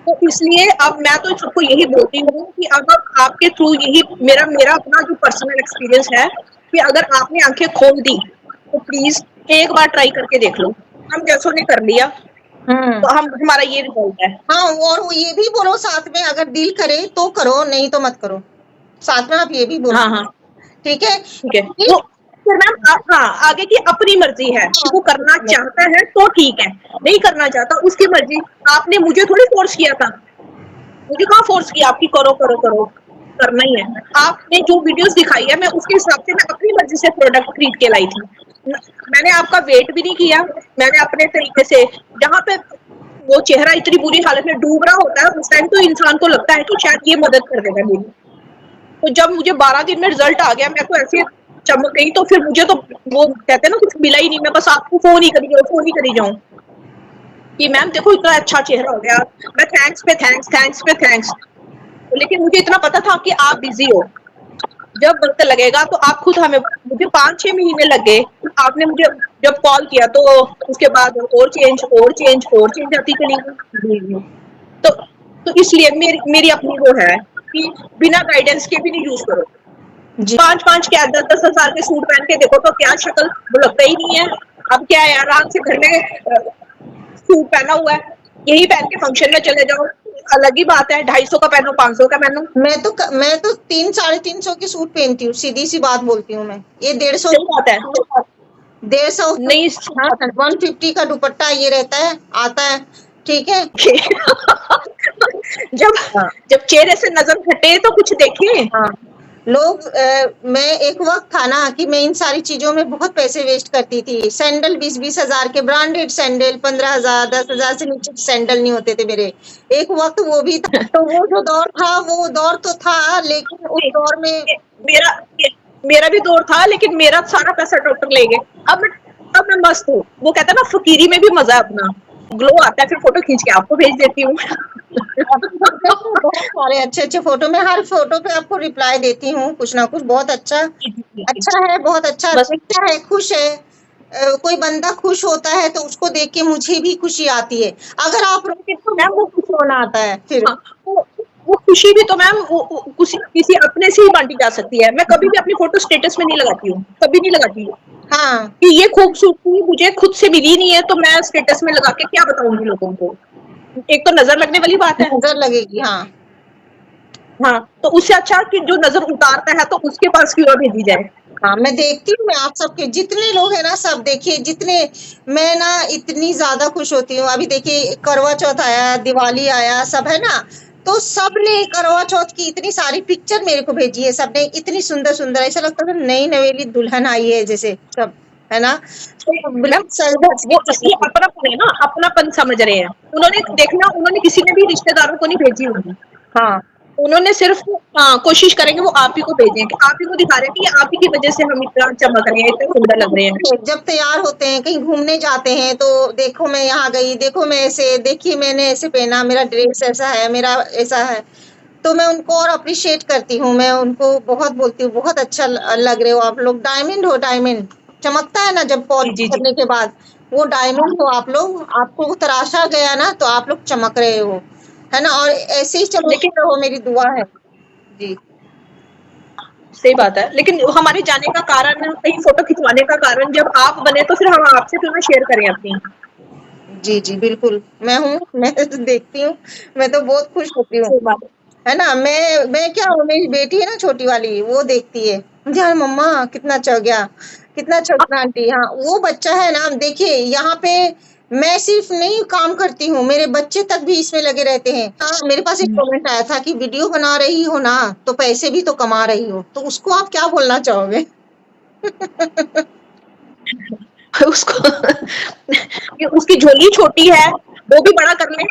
तो इसलिए अब मैं तो सबको यही बोलती हूँ कि अगर आपके थ्रू यही मेरा अपना जो पर्सनल एक्सपीरियंस है कि अगर आपने आंखें खोल दी तो प्लीज एक बार ट्राई करके देख लो। हम जैसों ने कर लिया तो हमारा ये रिजल्ट है। हाँ, और वो ये भी बोलो साथ में, अगर दिल करे तो करो, नहीं तो मत करो, साथ में आप ये भी बोलो। हाँ ठीक है ठीक है। तो फिर मैम हाँ आगे की अपनी मर्जी है, वो करना चाहता है तो ठीक है, नहीं करना चाहता उसकी मर्जी। आपने मुझे थोड़ी फोर्स किया था, मुझे कहाँ फोर्स किया आपकी करो करो करो, करना ही है। आपने जो वीडियोस दिखाई है मैं उसके हिसाब से मैं अपनी मर्जी से प्रोडक्ट खरीद के लाई थी। मैंने आपका वेट भी नहीं किया, मैंने अपने तरीके से, जहाँ पे वो चेहरा इतनी बुरी हालत में डूब रहा होता है उस टाइम तो इंसान को लगता है कि शायद ये मदद कर देगा मेरी। तो जब मुझे 12 दिन में रिजल्ट आ गया, मैं तो ऐसे चमक गई, तो फिर मुझे तो वो कहते हैं ना कुछ मिला ही नहीं, मैं बस आपको फोन ही करी जाऊं कि मैम देखो इतना अच्छा चेहरा हो गया, मैं थैंक्स। लेकिन मुझे इतना पता था कि आप बिजी हो, जब वक्त लगेगा तो आप खुद हमें, मुझे 5-6 महीने लग गए। आपने मुझे जब कॉल किया तो उसके बाद और चेंज आती चली गई। तो इसलिए मेरी अपनी वो है कि बिना गाइडेंस के भी नहीं यूज करो। 5-5 क्या 10-10 हजार के सूट पहन के देखो तो क्या शक्ल, वो लगता ही नहीं है। अब क्या है, आराम से घर में सूट पहना हुआ है, यही पहन के फंक्शन में चले जाओ, अलग ही बात है। 250 का पहनो, 500 का पहनो। मैं तो 300-350 की सूट पहनती हूँ, सीधी सी बात बोलती हूँ मैं, ये 150 सही बात है। 150 नहीं 150 का दुपट्टा ये रहता है, आता है, ठीक है। जब चेहरे से नजर हटे तो कुछ देखें। हाँ, लोग मैं एक वक्त था ना कि मैं इन सारी चीजों में बहुत पैसे वेस्ट करती थी। सैंडल 20-20 हजार के ब्रांडेड सैंडल, 15,000 10,000 से नीचे सैंडल नहीं होते थे मेरे, एक वक्त वो भी था। तो वो जो दौर था वो दौर तो था, लेकिन उस दौर में मेरा भी दौर था, लेकिन मेरा सारा पैसा डॉक्टर ले गए। अब मैं मस्त हूँ। वो कहता है ना फकीरी में भी मजा है, अपना ग्लो आता है, फिर फोटो खींच के आपको भेज देती हूँ। बहुत सारे अच्छे फोटो, मैं हर फोटो पे आपको रिप्लाई देती हूँ कुछ ना कुछ, बहुत अच्छा है, बहुत अच्छा दिखता है, खुश है। कोई बंदा खुश होता है तो उसको देख के मुझे भी खुशी आती है। अगर आप रोके तो मैम वो खुश होना आता है फिर। वो खुशी भी तो मैम किसी अपने से ही बांटी जा सकती है। मैं कभी भी अपनी फोटो स्टेटस में नहीं लगाती हूँ, कभी नहीं लगाती हूँ। हाँ, कि ये खूबसूरती मुझे खुद से मिली नहीं है तो मैं स्टेटस में लगा के क्या बताऊंगी लोगों को। एक तो नजर लगने वाली बात है, नजर लगेगी। हाँ हाँ, तो उससे अच्छा कि जो नजर उतारता है तो उसके पास क्यों भेजी जाए। हाँ, मैं देखती हूँ, मैं आप सबके जितने लोग हैं ना सब देखिए, जितने, मैं ना इतनी ज्यादा खुश होती हूँ। अभी देखिए करवा चौथ आया, दिवाली आया, सब है ना, तो सबने करवा चौथ की इतनी सारी पिक्चर मेरे को भेजी है, सबने इतनी सुंदर सुंदर, ऐसा लगता था नई नवेली दुल्हन आई है जैसे, सब है ना, तो मैम बिल्कुल सर वो इसलिए अपनापन है ना, अपनापन समझ रहे हैं उन्होंने, देखना उन्होंने किसी ने भी रिश्तेदारों को नहीं भेजी होगी, हाँ। उन्होंने सिर्फ कोशिश करेंगे वो आप ही को भेजें, कि आप ही को दिखा रहे हैं कि ये आप ही की वजह से हम इतना चमक रहे हैं, इतने सुंदर लग रहे हैं। जब तैयार होते हैं कहीं घूमने जाते हैं तो देखो मैं यहाँ गई, देखो मैं ऐसे, देखिए मैंने ऐसे पहना, मेरा ड्रेस ऐसा है, मेरा ऐसा है, तो मैं उनको और अप्रिशिएट करती हूँ, मैं उनको बहुत बोलती हूँ, बहुत अच्छा लग रहे हो आप लोग, डायमंड हो, डायमंड चमकता है ना जब जी पॉलिश जी जी। करने के बाद, वो डायमंड हो आप लोग, आपको तराशा गया ना तो आप लोग चमक रहे हो, है ना, और ऐसे ही लेकिन चमकते रहो, मेरी दुआ है। जी सही बात है, लेकिन हमारे जाने का कारण, कहीं फोटो खिंचवाने का कारण जब आप बने तो फिर हम आपसे क्यों ना शेयर करें अपनी। जी जी बिल्कुल, मैं हूँ, मैं तो देखती हूँ, मैं तो बहुत खुश होती हूँ, सही बात है। है ना, मैं क्या हूँ, मेरी बेटी है ना छोटी वाली, वो देखती है मुझे, "हाँ, मम्मा कितना चढ़ गया, कितना चढ़ गया आंटी।" हाँ, वो बच्चा है ना, देखिए यहाँ पे मैं सिर्फ नहीं काम करती हूँ, मेरे बच्चे तक भी इसमें लगे रहते हैं। हाँ, मेरे पास एक कमेंट आया था कि वीडियो बना रही हो ना तो पैसे भी तो कमा रही हो, तो उसको आप क्या बोलना चाहोगे? उसको कि उसकी झोली छोटी है, वो भी बड़ा कर ले,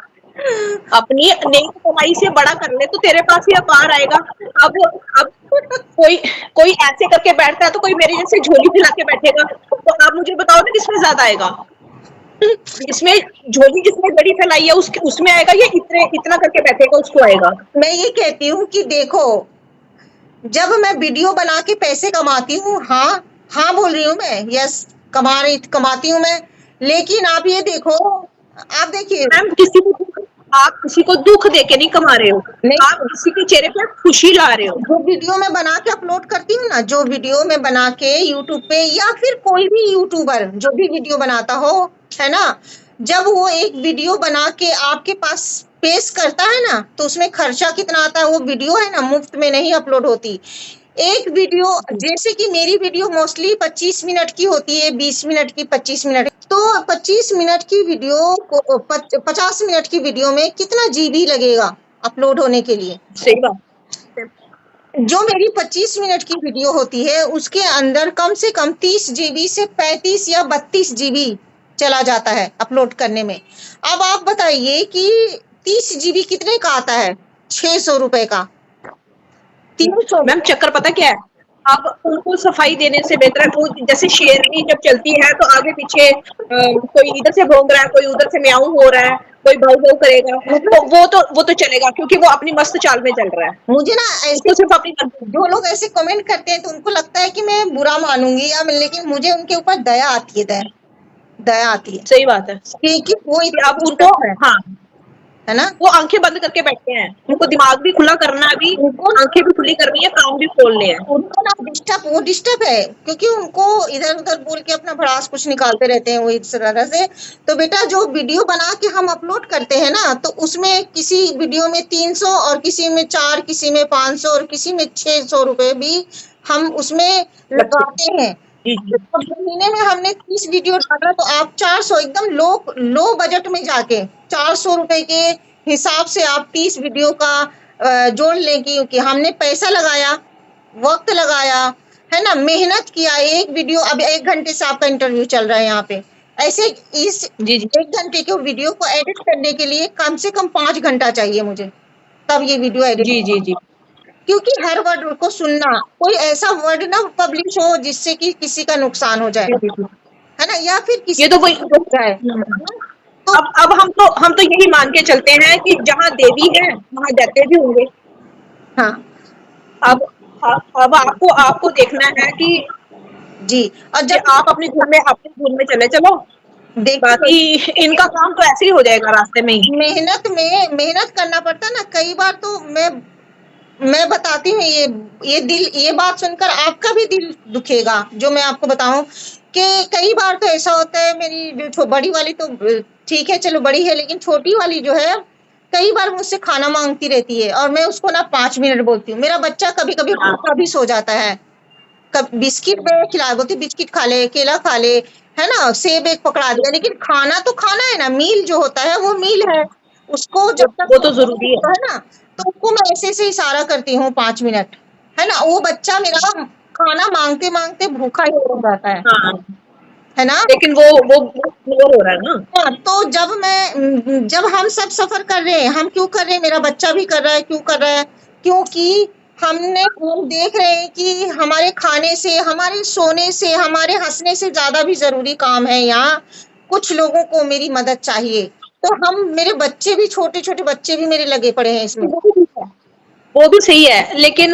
अपनी नेक कमाई से बड़ा कर ले तो तेरे पास ही अपार आएगा। अब कोई कोई ऐसे करके बैठता है तो कोई मेरे जैसे झोली फैला के बैठेगा, तो आप मुझे बताओ ना किसमें ज्यादा आएगा, इसमें झोली जिसने बड़ी फैलाई है उसके उसमें आएगा, या इतने इतना करके बैठेगा उसको आएगा। मैं ये कहती हूँ कि देखो, जब मैं वीडियो बना के पैसे कमाती हूँ, हाँ हाँ बोल रही हूँ मैं, यस, कमाती हूँ मैं, लेकिन आप ये देखो, आप देखिए, मैम आप किसी को दुख दे के नहीं कमा रहे हो, नहीं, आप किसी के चेहरे पर खुशी ला रहे हो। जो वीडियो मैं बना के अपलोड करती हूँ ना, जो वीडियो मैं बना के यूट्यूब पे, या फिर कोई भी यूट्यूबर जो भी वीडियो बनाता हो, है ना, जब वो एक वीडियो बना के आपके पास पेश करता है ना, तो उसमें खर्चा कितना आता है, वो वीडियो है ना मुफ्त में नहीं अपलोड होती। एक वीडियो, जैसे कि मेरी वीडियो मोस्टली 25 मिनट की होती है, 20 मिनट की, 25 मिनट, तो 25 मिनट की वीडियो को 50 मिनट की वीडियो में कितना जीबी लगेगा अपलोड होने के लिए? सही बात। जो मेरी 25 मिनट की वीडियो होती है उसके अंदर कम से कम 30 जीबी से 35 या 32 जीबी चला जाता है अपलोड करने में। अब आप बताइए कि 30 जीबी कितने का आता है? 600 रुपए का, 300। मैम चक्कर पता क्या है, अब उनको सफाई देने से बेहतर है, वो जैसे शेरनी जब चलती है तो आगे पीछे कोई इधर से भौंक रहा है, कोई उधर से म्याऊं हो रहा है, कोई भाव भाव करेगा, तो वो तो चलेगा क्योंकि वो अपनी मस्त चाल में चल रहा है, मुझे ना ऐसे उसको सिर्फ अपनी जो लोग ऐसे कमेंट करते हैं तो उनको लगता है कि मैं बुरा मानूंगी, या लेकिन मुझे उनके ऊपर दया आती है, दया आती है सही बात है कि वो कि इतना आप कुछ उनको, करता हाँ, है ना, वो आंखें बंद करके बैठे हैं, उनको दिमाग भी खुला करना, अभी उनको आंखें भी खुली करनी है, काम भी खोलने हैं। उनको ना वो डिस्टर्ब है, क्योंकि उनको इधर उधर बोल के अपना भड़ास कुछ निकालते रहते हैं वो इस तरह से। तो बेटा जो वीडियो बना के हम अपलोड करते हैं ना, तो उसमें किसी वीडियो में 300 और किसी में 4, किसी में 500 और किसी में 600 रुपए भी हम उसमें लगाते हैं। जी जी तो महीने में हमने 30 वीडियो डाला तो आप 400 एकदम लो बजट में जाके 400 रुपए के हिसाब से आप 30 वीडियो का जोड़ लें, क्योंकि हमने पैसा लगाया, वक्त लगाया, है ना, मेहनत किया। एक वीडियो, अब 1 घंटे से आपका इंटरव्यू चल रहा है यहाँ पे, ऐसे इस जी जी 1 घंटे के वीडियो को एडिट करने के लिए कम से कम 5 घंटा चाहिए मुझे, तब ये वीडियो एडिट, जी जी जी क्योंकि हर वर्ड को सुनना, कोई ऐसा वर्ड ना पब्लिश हो जिससे कि किसी का नुकसान हो जाए, है ना, या फिर किसी ये तो वही को जाए। तो अब हम तो यही मान के चलते हैं कि जहाँ देवी है वहाँ दैत्य भी होंगे। हाँ अब अब आपको आपको देखना है कि जी, और जब आप अपने धुन में चले चलो, देखिए बाकी इनका काम तो ऐसे ही हो जाएगा रास्ते में ही। मेहनत करना पड़ता है ना, कई बार तो मैं बताती हूँ, ये बात सुनकर आपका भी दिल दुखेगा, जो मैं आपको बताऊं कि कई बार तो ऐसा होता है, मेरी जो बड़ी वाली तो ठीक है चलो बड़ी है, लेकिन छोटी वाली जो है कई बार मुझसे खाना मांगती रहती है और मैं उसको ना 5 मिनट बोलती हूँ। मेरा बच्चा कभी कभी हाँ भूखा भी सो जाता है, कब बिस्किट में खिला बोलती बिस्किट खा ले, केला खा ले, है ना, सेब एक पकड़ा दिया, लेकिन खाना तो खाना है ना, मील जो होता है वो मील है, उसको जब तक वो तो जरूरी है। है ना, तो उसको मैं ऐसे से इशारा करती हूँ 5 मिनट, है ना, वो बच्चा मेरा खाना मांगते मांगते भूखा ही हो जाता हाँ है ना। लेकिन वो क्लियर हो रहा है ना। हाँ, तो जब हम सब सफर कर रहे हैं, हम क्यों कर रहे हैं, मेरा बच्चा भी कर रहा है, क्यों कर रहा है, क्योंकि हम देख रहे हैं कि हमारे खाने से, हमारे सोने से, हमारे हंसने से ज्यादा भी जरूरी काम है यहाँ, कुछ लोगों को मेरी मदद चाहिए, तो हम, मेरे बच्चे भी, छोटे छोटे बच्चे भी मेरे लगे पड़े हैं इसमें। वो भी सही है, लेकिन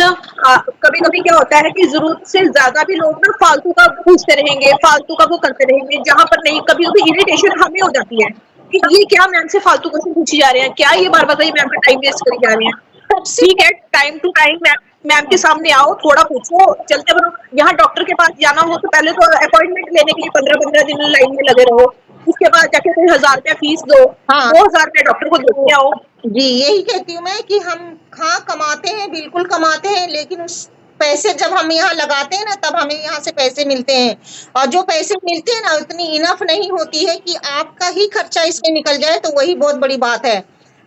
कभी कभी क्या होता है कि जरूरत से ज्यादा भी लोग ना फालतू का पूछते रहेंगे, फालतू का वो करते रहेंगे, जहां पर नहीं, कभी कभी इरिटेशन हमें हो जाती है कि ये क्या मैम से फालतू क्वेश्चन पूछी जा रहे हैं, क्या ये बार बार मैम का टाइम वेस्ट करी जा रहे हैं। सबसे ठीक है, टाइम टू टाइम मैम के सामने आओ, थोड़ा पूछो, चलते बनो। यहाँ डॉक्टर के पास जाना हो तो पहले तो अपॉइंटमेंट लेने के लिए 15-15 दिन लाइन में लगे रहो, उसके बाद जाके कोई 1000 रुपया फीस दो, हाँ 2000 रुपया डॉक्टर को देते आओ। जी, यही कहती हूँ मैं कि हम, हाँ कमाते हैं, बिल्कुल कमाते हैं, लेकिन उस पैसे जब हम यहाँ लगाते हैं ना, तब हमें यहाँ से पैसे मिलते हैं, और जो पैसे मिलते हैं ना, उतनी इनफ नहीं होती है कि आपका ही खर्चा इसमें निकल जाए, तो वही बहुत बड़ी बात है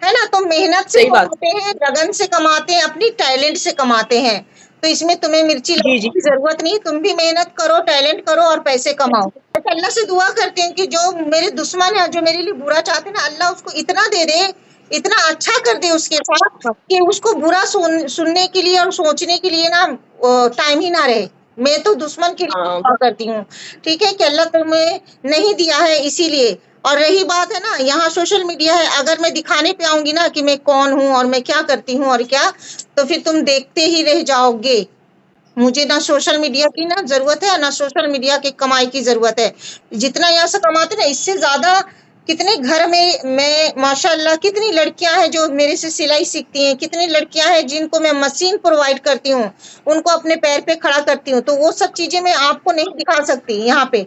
ना। तो मेहनत से सही बात। कमाते हैं, लगन से कमाते हैं, अपनी टैलेंट से कमाते हैं, तो इसमें तुम्हें मिर्ची जी लगाने जी की जरूरत नहीं, तुम भी मेहनत करो, टैलेंट करो और पैसे कमाओ। तो अल्लाह से दुआ करते हैं कि जो मेरे दुश्मन है, जो मेरे लिए बुरा चाहते हैं ना, अल्लाह उसको इतना दे दे, इतना अच्छा कर दे उसके साथ कि उसको बुरा सुनने के लिए और सोचने के लिए ना टाइम ही ना रहे। मैं तो दुश्मन के लिए हाँ दुआ करती हूँ, ठीक है, कि अल्लाह तुम्हें नहीं दिया है इसीलिए। और रही बात है ना, यहाँ सोशल मीडिया है, अगर मैं दिखाने पे आऊंगी ना कि मैं कौन हूँ और मैं क्या करती हूँ और क्या, तो फिर तुम देखते ही रह जाओगे। मुझे ना सोशल मीडिया की ना जरूरत है, ना सोशल मीडिया की कमाई की जरूरत है। जितना यहाँ से कमाते ना, इससे ज्यादा कितने घर में मैं माशाल्लाह, कितनी लड़कियां हैं जो मेरे से सिलाई सीखती हैं, कितनी लड़कियां हैं जिनको मैं मशीन प्रोवाइड करती हूँ, उनको अपने पैर पे खड़ा करती हूँ, तो वो सब चीजें मैं आपको नहीं दिखा सकती यहाँ पे,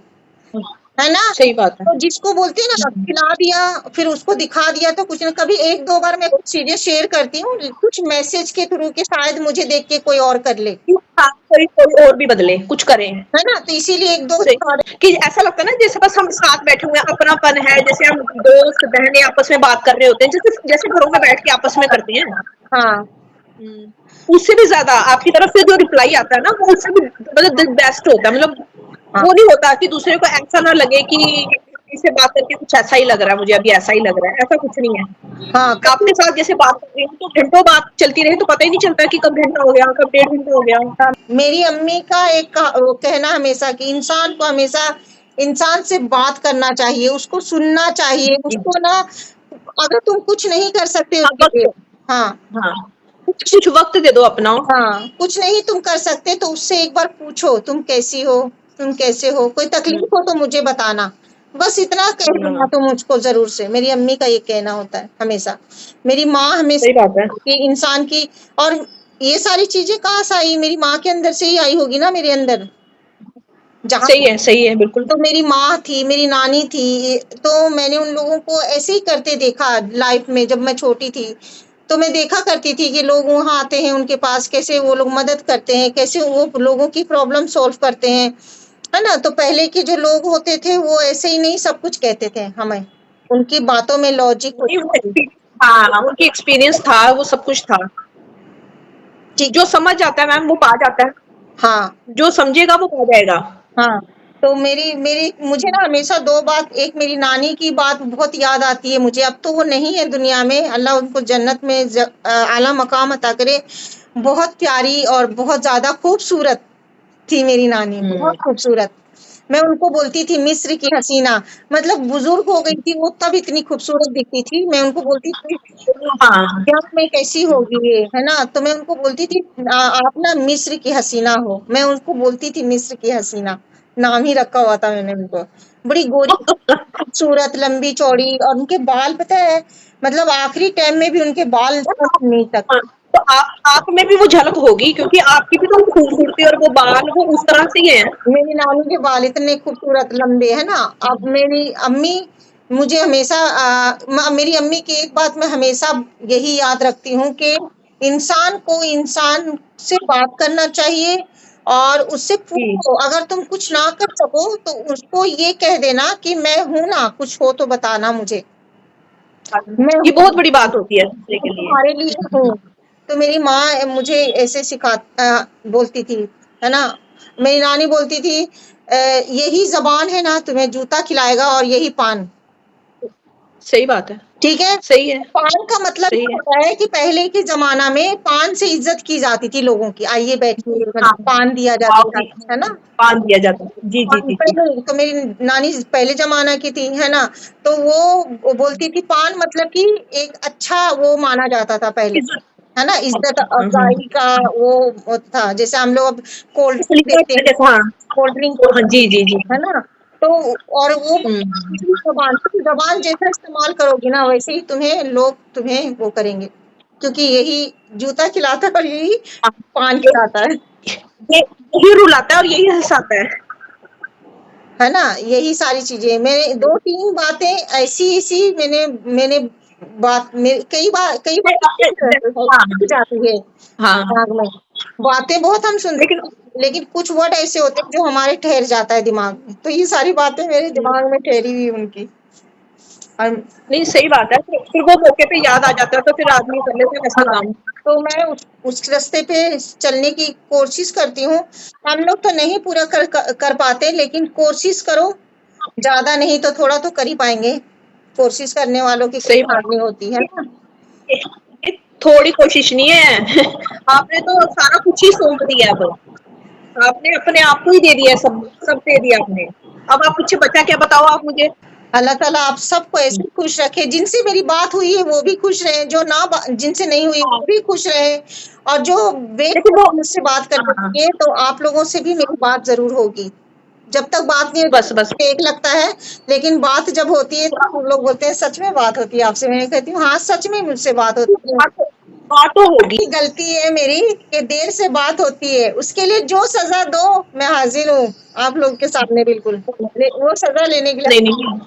है ना। सही बात है। तो जिसको बोलते हैं ना, खिला दिया फिर उसको दिखा दिया, तो कुछ न, कभी 1-2 बार मैं कुछ चीजें शेयर करती हूँ, कुछ मैसेज के थ्रू के शायद मुझे देख के कोई और कर ले, हाँ, कोई और भी बदले, कुछ करें। है ना, तो इसीलिए 1-2 कि ऐसा लगता है ना जैसे बस हम साथ बैठे हुए हैं, अपनापन है, जैसे हम दोस्त बहनें आपस में बात कर रहे होते हैं, जैसे जैसे घरों में बैठ के आपस में करते हैं। हाँ उससे भी ज्यादा आपकी तरफ से जो रिप्लाई आता है ना, वो उससे भी मतलब बेस्ट होता है। मतलब वो नहीं होता कि दूसरे को ऐसा ना लगे कि इससे बात करके कुछ ऐसा ही लग रहा है, मुझे अभी ऐसा ही लग रहा है, ऐसा कुछ नहीं है। हाँ आपके साथ जैसे बात कर रही हूँ तो घंटों बात चलती रही तो पता ही नहीं चलता कि कब घंटा हो गया, कब 1.5 घंटा हो गया। मेरी अम्मी का एक वो कहना हमेशा कि इंसान को हमेशा इंसान से बात करना चाहिए, उसको सुनना चाहिए, उसको ना, अगर तुम कुछ नहीं कर सकते उसके लिए, हाँ हाँ कुछ वक्त दे दो अपना। हाँ, कुछ नहीं तुम कर सकते तो उससे एक बार पूछो, तुम कैसी हो, तुम कैसे हो, कोई तकलीफ हो तो मुझे बताना, बस इतना कह देना तो मुझको जरूर से। मेरी अम्मी का ये कहना होता है हमेशा, मेरी माँ हमेशा सही बात है। कि इंसान की, और ये सारी चीजें कहाँ से आई, मेरी माँ के अंदर से ही आई होगी ना, मेरे अंदर जहाँ। सही है बिल्कुल। तो मेरी माँ थी, मेरी नानी थी, तो मैंने उन लोगों को ऐसे ही करते देखा लाइफ में। जब मैं छोटी थी तो मैं देखा करती थी कि लोग वहां आते हैं, उनके पास कैसे वो लोग मदद करते हैं, कैसे वो लोगों की प्रॉब्लम सॉल्व करते हैं, है ना। तो पहले के जो लोग होते थे वो ऐसे ही नहीं सब कुछ कहते थे हमें, उनकी बातों में लॉजिक, हाँ उनकी एक्सपीरियंस था, वो सब कुछ था। जो समझ जाता है मैम वो पा जाता है, हाँ जो समझेगा वो पा जाएगा। हाँ। तो मेरी मेरी मुझे ना हमेशा 2 बात, एक मेरी नानी की बात बहुत याद आती है मुझे, अब तो वो नहीं है दुनिया में, अल्लाह उनको जन्नत में आला मकाम अता करे। बहुत प्यारी और बहुत ज्यादा खूबसूरत थी मेरी नानी, बहुत खूबसूरत। मैं उनको बोलती थी मिस्र की हसीना, मतलब बुजुर्ग हो गई थी वो, तब इतनी खूबसूरत दिखती थी। मैं उनको बोलती थी हाँ क्या में कैसी होगी ये, है ना। तो मैं उनको बोलती थी आप ना मिस्र की हसीना हो, मैं उनको बोलती थी मिस्र की हसीना, नाम ही रखा हुआ था मैंने उनको। बड़ी गोरी, खूबसूरत, लंबी चौड़ी, और उनके बाल पता है, मतलब आखिरी टाइम में भी उनके बाल नहीं तक। तो आप में भी वो झलक होगी, क्योंकि आपकी भी तो खूबसूरती और वो बाल वो उस तरह से ही है। मेरी नानी के बाल इतने खूबसूरत लंबे, है ना। अब मेरी अम्मी मुझे हमेशा मेरी अम्मी की एक बात मैं हमेशा यही याद रखती हूँ कि इंसान को इंसान से बात करना चाहिए और उससे जी, पूछो, अगर तुम कुछ ना कर सको तो उसको ये कह देना कि मैं हूँ ना, कुछ हो तो बताना मुझे, मैं ये हूँ, बहुत बड़ी बात होती है दूसरे मैं के लिए। तुम्हारे लिए हूँ। तो मेरी माँ मुझे ऐसे बोलती थी, है ना, मेरी नानी बोलती थी, यही ज़बान है ना तुम्हें जूता खिलाएगा और यही पान। सही बात है, ठीक है? सही है, पान का मतलब सही ये है। होता है कि पहले के ज़माना में पान से इज़्ज़त की जाती थी लोगों की। आइए बैठिए, हाँ, पान दिया हाँ, जाता था, जी, है ना? पान दिया जाता है। जी, जी, पान जी, जी। पहले तो मेरी नानी पहले ज़माना की थी, है ना? तो वो बोलती थी पान मतलब कि एक अच्छा वो माना जाता था पहले, इज़्ज़त। है ना? इज़्ज़त हुँ, हुँ। अफ़ज़ाई का वो था। जैसे हम लोग अब कोल्ड ड्रिंक तरीका देते होता है हैं, जैसे हाँ, कोल्ड ड्रिंक हाँ, जी, जी, जी। है ना? तो और वो हुँ, ज़बान जैसा इस्तेमाल करोगी ना वैसे ही लोग तुम्हें वो करेंगे। क्योंकि यही जूता खिलाता है और यही हाँ, पान ये खिलाता ये यही रुलाता है और यही हँसाता है। है ना? यही सारी चीज़ें मैंने 2-3 बातें ऐसी-ऐसी मैंने मैंने बात में कई बार हाँ, टिक जाती है हाँ, दिमाग में। बातें बहुत हम सुनते लेकिन हैं, लेकिन कुछ वर्ड ऐसे होते हैं जो हमारे ठहर जाता है दिमाग में। तो ये सारी बातें मेरे दिमाग में ठहरी हुई उनकी। और नहीं सही बात है, फिर वो मौके पे याद आ जाता है तो फिर आदमी कर लेता है वैसा हाँ, काम। तो मैं उस रास्ते पे चलने की कोशिश करती हूँ। हम लोग तो नहीं पूरा कर पाते लेकिन कोशिश करो, ज़्यादा नहीं तो थोड़ा तो कर ही पाएँगे। कोशिश करने वालों की कोई सही हार बात नहीं होती, है है। ना? ये थोड़ी कोशिश नहीं है। आपने तो सारा कुछ ही सौंप दिया अब। आपने अपने आप को ही दे दिया, सब दे दिया आपने। अब आप पीछे बचा क्या बताओ आप मुझे? अल्लाह ताला आप सबको ऐसे ही खुश रखे, जिनसे मेरी बात हुई है वो भी खुश रहें, जो ना बा जिनसे नहीं हुई हाँ, वो भी खुश रहें और जो वेट लेकिन वो करके मुझसे बात करते हाँ, रहेंगे तो आप लोगों से भी मेरी बात ज़रूर होगी। जब तक बात नहीं बस, होती बस। फेक लगता है, लेकिन बात जब होती है तो लोग बोलते हैं सच में बात होती है आपसे। मैं कहती हूँ हाँ, सच में मुझसे बात होती है। बात बात तो होगी। गलती है मेरी कि देर से बात होती है, उसके लिए जो सज़ा दो मैं हाज़िर हूँ, आप लोग के सामने बिल्कुल। वो सज़ा लेने के नहीं, लिए नहीं,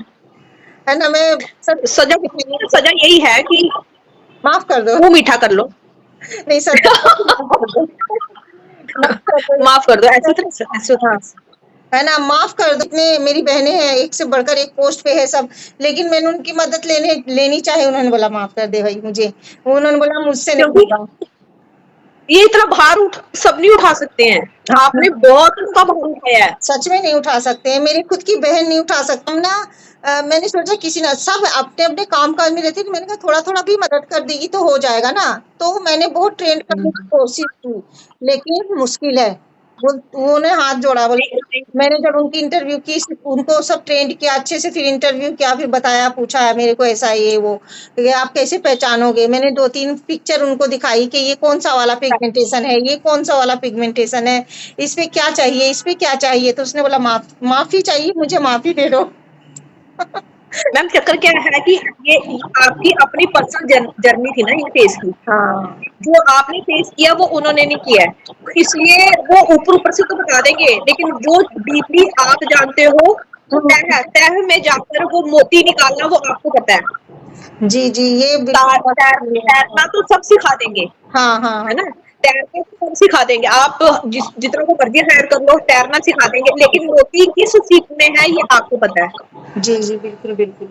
है ना, मैं सच सज़ा कुछ नहीं है, सज़ा यही है कि माफ़ कर दो। मुँह मीठा कर लो। नहीं सज़ा माफ़ कर दो। माफ़ कर दो। माफ़ कर दो, ऐसे तो ऐसे हाँ, है ना, माफ़ कर दो। इतने मेरी बहनें हैं, एक से बढ़कर एक पोस्ट पे है सब, लेकिन मैंने उनकी मदद लेनी चाहिए, उन्होंने बोला माफ़ कर दे भई मुझे। उन्होंने बोला मुझसे नहीं क्योंकि होगा। ये इतना भार सब नहीं उठा सकते हैं। हाँ, आपने बहुत उनका भार उठाया है। सच में नहीं उठा सकते हैं, मेरी खुद की बहन नहीं उठा सकती। हम ना मैंने सोचा किसी ना सब अपने-अपने काम-काज में रहते हैं, तो मैंने कहा थोड़ा-थोड़ा भी मदद कर देगी तो हो जाएगा ना। तो मैंने बहुत ट्रेंड करने की कोशिश की, लेकिन मुश्किल है। उन्होंने हाथ जोड़ा, नहीं, बोले नहीं, मैंने जब उनकी इंटरव्यू की, उनको सब ट्रेंड किया अच्छे से, फिर इंटरव्यू किया, फिर बताया, पूछा मेरे को ऐसा ये वो, कि आप कैसे पहचानोगे? मैंने 2-3 पिक्चर उनको दिखाई कि ये कौन-सा वाला पिगमेंटेशन है, ये कौन-सा वाला पिगमेंटेशन है, इस पे क्या चाहिए, इस पे क्या चाहिए? तो उसने बोला माफ़ी चाहिए, मुझे माफ़ी दे दो। मैम चक्कर क्या है कि ये आपकी अपनी पर्सनल जर्नी थी ना ये फेस की। हाँ, जो आपने फेस किया वो उन्होंने नहीं किया है। तो इसलिए वो ऊपर-ऊपर से तो बता देंगे, लेकिन जो डीपली आप जानते हो, वो तह है। तह में जाकर वो मोती निकालना वो आपको पता है। जी, जी, ये तार बिल्कुल बात तैर सही है। तैरना तो सब सिखा देंगे, हाँ, हाँ, है हाँ। ना? तैरना तो सब सिखा देंगे। आप जितना को मर्ज़ी हायर कर लो, तैरना सिखा देंगे, लेकिन मोती किस सीप में है ये आपको पता है। जी, जी, बिल्कुल, बिल्कुल।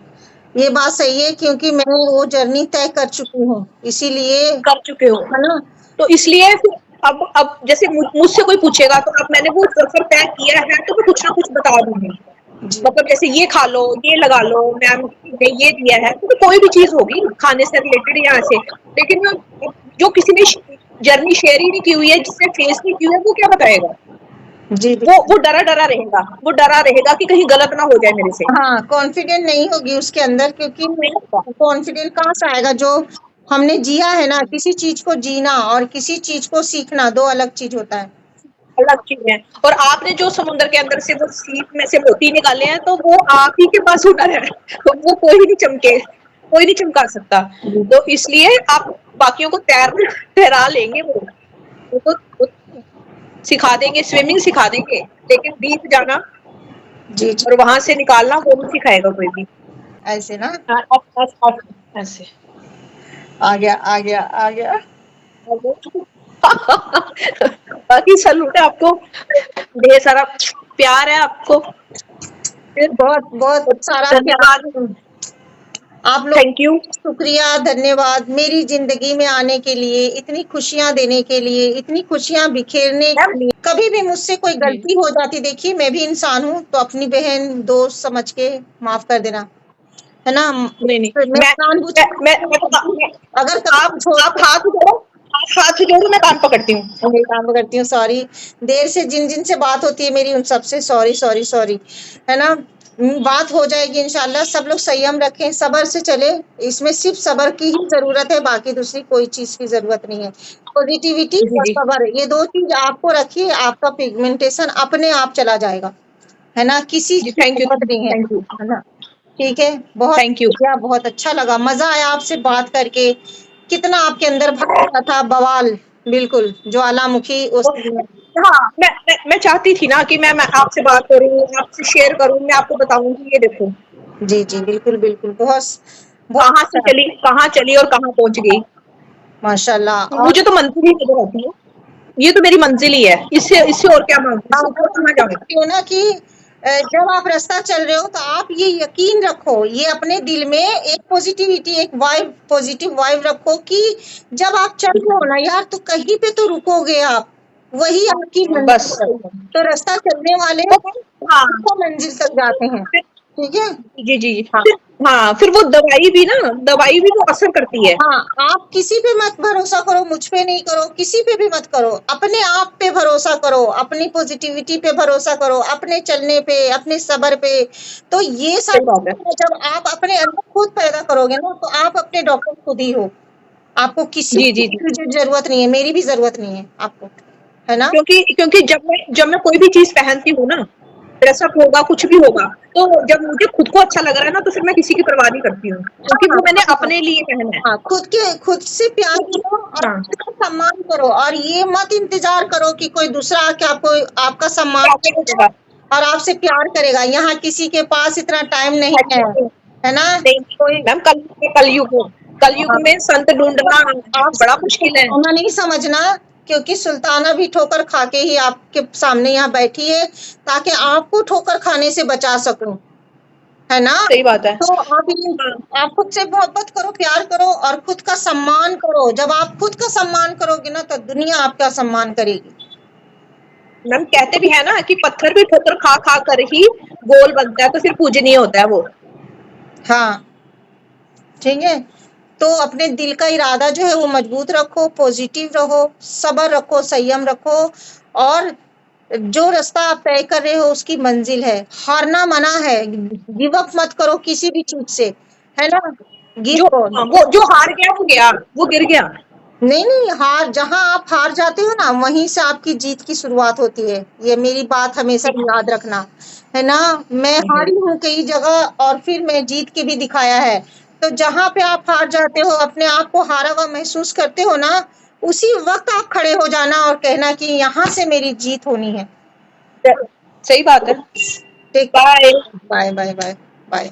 ये बात सही है क्योंकि मैं वो जर्नी तय कर चुकी हूँ, इसीलिए कर चुके हो। है ना? तो इसलिए फिर अब जैसे मुझसे कोई पूछेगा तो अब मैंने वो सफ़र तय किया है तो मैं कुछ ना कुछ बता दूँगी। जी, मतलब जैसे ये खा लो, ये लगा लो, मैम ने ये दिया है, तो कोई भी चीज़ होगी खाने से रिलेटेड या ऐसे। लेकिन जो किसी ने जर्नी शेयर ही नहीं की हुई है, जिसने फेस नहीं की हुई है, वो क्या बताएगा? जी, वो डरा-डरा रहेगा, वो डरा रहेगा कि कहीं गलत ना हो जाए मेरे से। हाँ, कॉन्फिडेंट नहीं होगी उसके अंदर क्योंकि नहीं होगा, कॉन्फिडेंट कहाँ से आएगा जो हमने जिया है ना, किसी चीज़ को जीना और किसी चीज़ को सीखना 2 अलग चीज़ होता है। अलग चीज़ है। और आपने जो समुद्र के अंदर से वो सीप में से मोती निकाले हैं, तो वो आप ही के पास हुनर है। तो वो कोई नहीं चमका सकता। जी, तो इसलिए आप बाकियों को तैरा लेंगे वो सिखा देंगे, स्विमिंग सिखा देंगे, लेकिन डीप जाना जी, जी। और वहाँ से निकालना वो नहीं सिखाएगा कोई भी। ऐसे ना, ऐसे आ गया आ गया आ गया। बाकी सैल्यूट है आपको, ढेर सारा प्यार है आपको, फिर बहुत बहुत सारा धन्यवाद, प्यार आप लोग। Thank you. शुक्रिया, धन्यवाद मेरी जिंदगी में आने के लिए, इतनी खुशियां देने के लिए, इतनी खुशियां बिखेरने के लिए। कभी भी मुझसे कोई गलती हो जाती, देखिए मैं भी इंसान हूँ, तो अपनी बहन दोस्त समझ के माफ कर देना, है ना। नहीं नहीं, मैं जानबूझ अगर कभी आप कुछ हो आप हाथ जोड़ो, आप हाथ जोड़ो, मैं कान पकड़ती हूँ। मेरे काम करती हूँ, सॉरी। देर से जिन जिन से बात होती है मेरी, उन सबसे सॉरी सॉरी सॉरी, है ना। बात हो जाएगी इंशाल्लाह। सब लोग संयम रखें, सब्र से चले, इसमें सिर्फ सब्र की ही जरूरत है, बाकी दूसरी कोई चीज की जरूरत नहीं है। पॉजिटिविटी जी और जी सब्र, ये दो चीज आपको रखिए, आपका पिगमेंटेशन अपने आप चला जाएगा, है ना, किसी जी, की थैंक यू, जरूरत नहीं थैंक यू, है ना। ठीक है, बहुत थैंक यू। शुक्रिया, बहुत अच्छा लगा, मजा आया आपसे बात करके। कितना आपके अंदर भरा था बवाल, बिल्कुल ज्वालामुखी उस। हाँ, मैं चाहती थी ना कि मैं आपसे बात करूँ, आपसे शेयर करूँ, मैं आपको बताऊँ कि ये देखो जी जी, बिल्कुल बिल्कुल, बहुत बहुत अच्छा, कहाँ चली और कहाँ पहुंच गई। माशाल्लाह। और मुझे तो मंजिल ही नजर आती है, ये तो मेरी मंजिल ही है, इससे इससे और क्या मांगू, इससे आप ऊपर कहाँ आपको जाऊँ। कहती हो ना कि जब आप रास्ता चल रहे हो तो आप ये यकीन रखो, ये अपने दिल में एक पॉजिटिविटी, एक वाइब, पॉजिटिव वाइब रखो कि जब आप चल रहे हो ना यार, तो कहीं पे तो रुकोगे आप, वही आपकी बस, मंजिल है। तो रास्ता चलने वाले हाँ, हमेशा मंजिल तक जाते हैं, ठीक है। जी जी जी, हाँ हाँ, फिर वो दवाई भी वो असर करती है। हाँ, आप किसी पे मत भरोसा करो, मुझ पे नहीं करो, किसी पे भी मत करो, अपने आप पे भरोसा करो, अपनी पॉजिटिविटी पे भरोसा करो, अपने चलने पे, अपने सब्र पे। तो ये सही सारी बात है। चीजें जब आप अपने अंदर खुद पैदा करोगे ना, तो आप अपने डॉक्टर खुद ही हो। आपको किसी जी की जी जी, भी जरूरत नहीं है, मेरी भी जरूरत नहीं है आपको, है ना। क्योंकि क्योंकि जब मैं कोई भी चीज पहनती हूँ ना, ड्रेसअप होगा, कुछ भी होगा, तो जब मुझे खुद को अच्छा लग रहा है ना, तो फिर मैं किसी की परवाह नहीं करती हूँ, क्योंकि हाँ वो मैंने हाँ अपने लिए पहना है। हाँ, खुद से प्यार करो और हाँ, खुद का सम्मान करो, और ये मत इंतजार करो कि कोई दूसरा आके आपको आपका सम्मान क्या करेगा करेगा? और आपसे प्यार करेगा। यहाँ किसी के पास इतना टाइम नहीं है ना। नहीं कोई मैम, कलयुग में संत ढूंढना आप बड़ा मुश्किल है। सुल्ताना नहीं समझना, क्योंकि सुल्ताना भी ठोकर खा के ही आपके सामने यहाँ बैठी है, ताकि आपको ठोकर खाने से बचा सकूं, है ना। सही बात है। तो आप खुद से मोहब्बत करो, प्यार करो और खुद का सम्मान करो। जब आप खुद का सम्मान करोगे ना, तो दुनिया आपका सम्मान करेगी। मैम, कहते भी है ना कि पत्थर भी ठोकर खा खा कर ही गोल बनता है, तो फिर पूजनीय होता है वो। हाँ, ठीक है। तो अपने दिल का इरादा जो है वो मजबूत रखो, पॉजिटिव रहो, सब्र रखो, संयम रखो, और जो रास्ता आप तय कर रहे हो उसकी मंजिल है। हारना मना है, गिव अप मत करो किसी भी चीज से, है ना। जो गिव वो जो हार गया वो गया, वो गिर गया। नहीं नहीं, हार, जहां आप हार जाते हो ना, वहीं से आपकी जीत की शुरुआत होती है। ये मेरी बात हमेशा याद रखना, है ना। मैं हारी हूँ कई जगह और फिर मैं जीत के भी दिखाया है। तो जहां पे आप हार जाते हो, अपने आप को हारा हुआ महसूस करते हो ना, उसी वक्त आप खड़े हो जाना और कहना कि यहाँ से मेरी जीत होनी है। सही बात है। Take bye. Bye bye bye bye.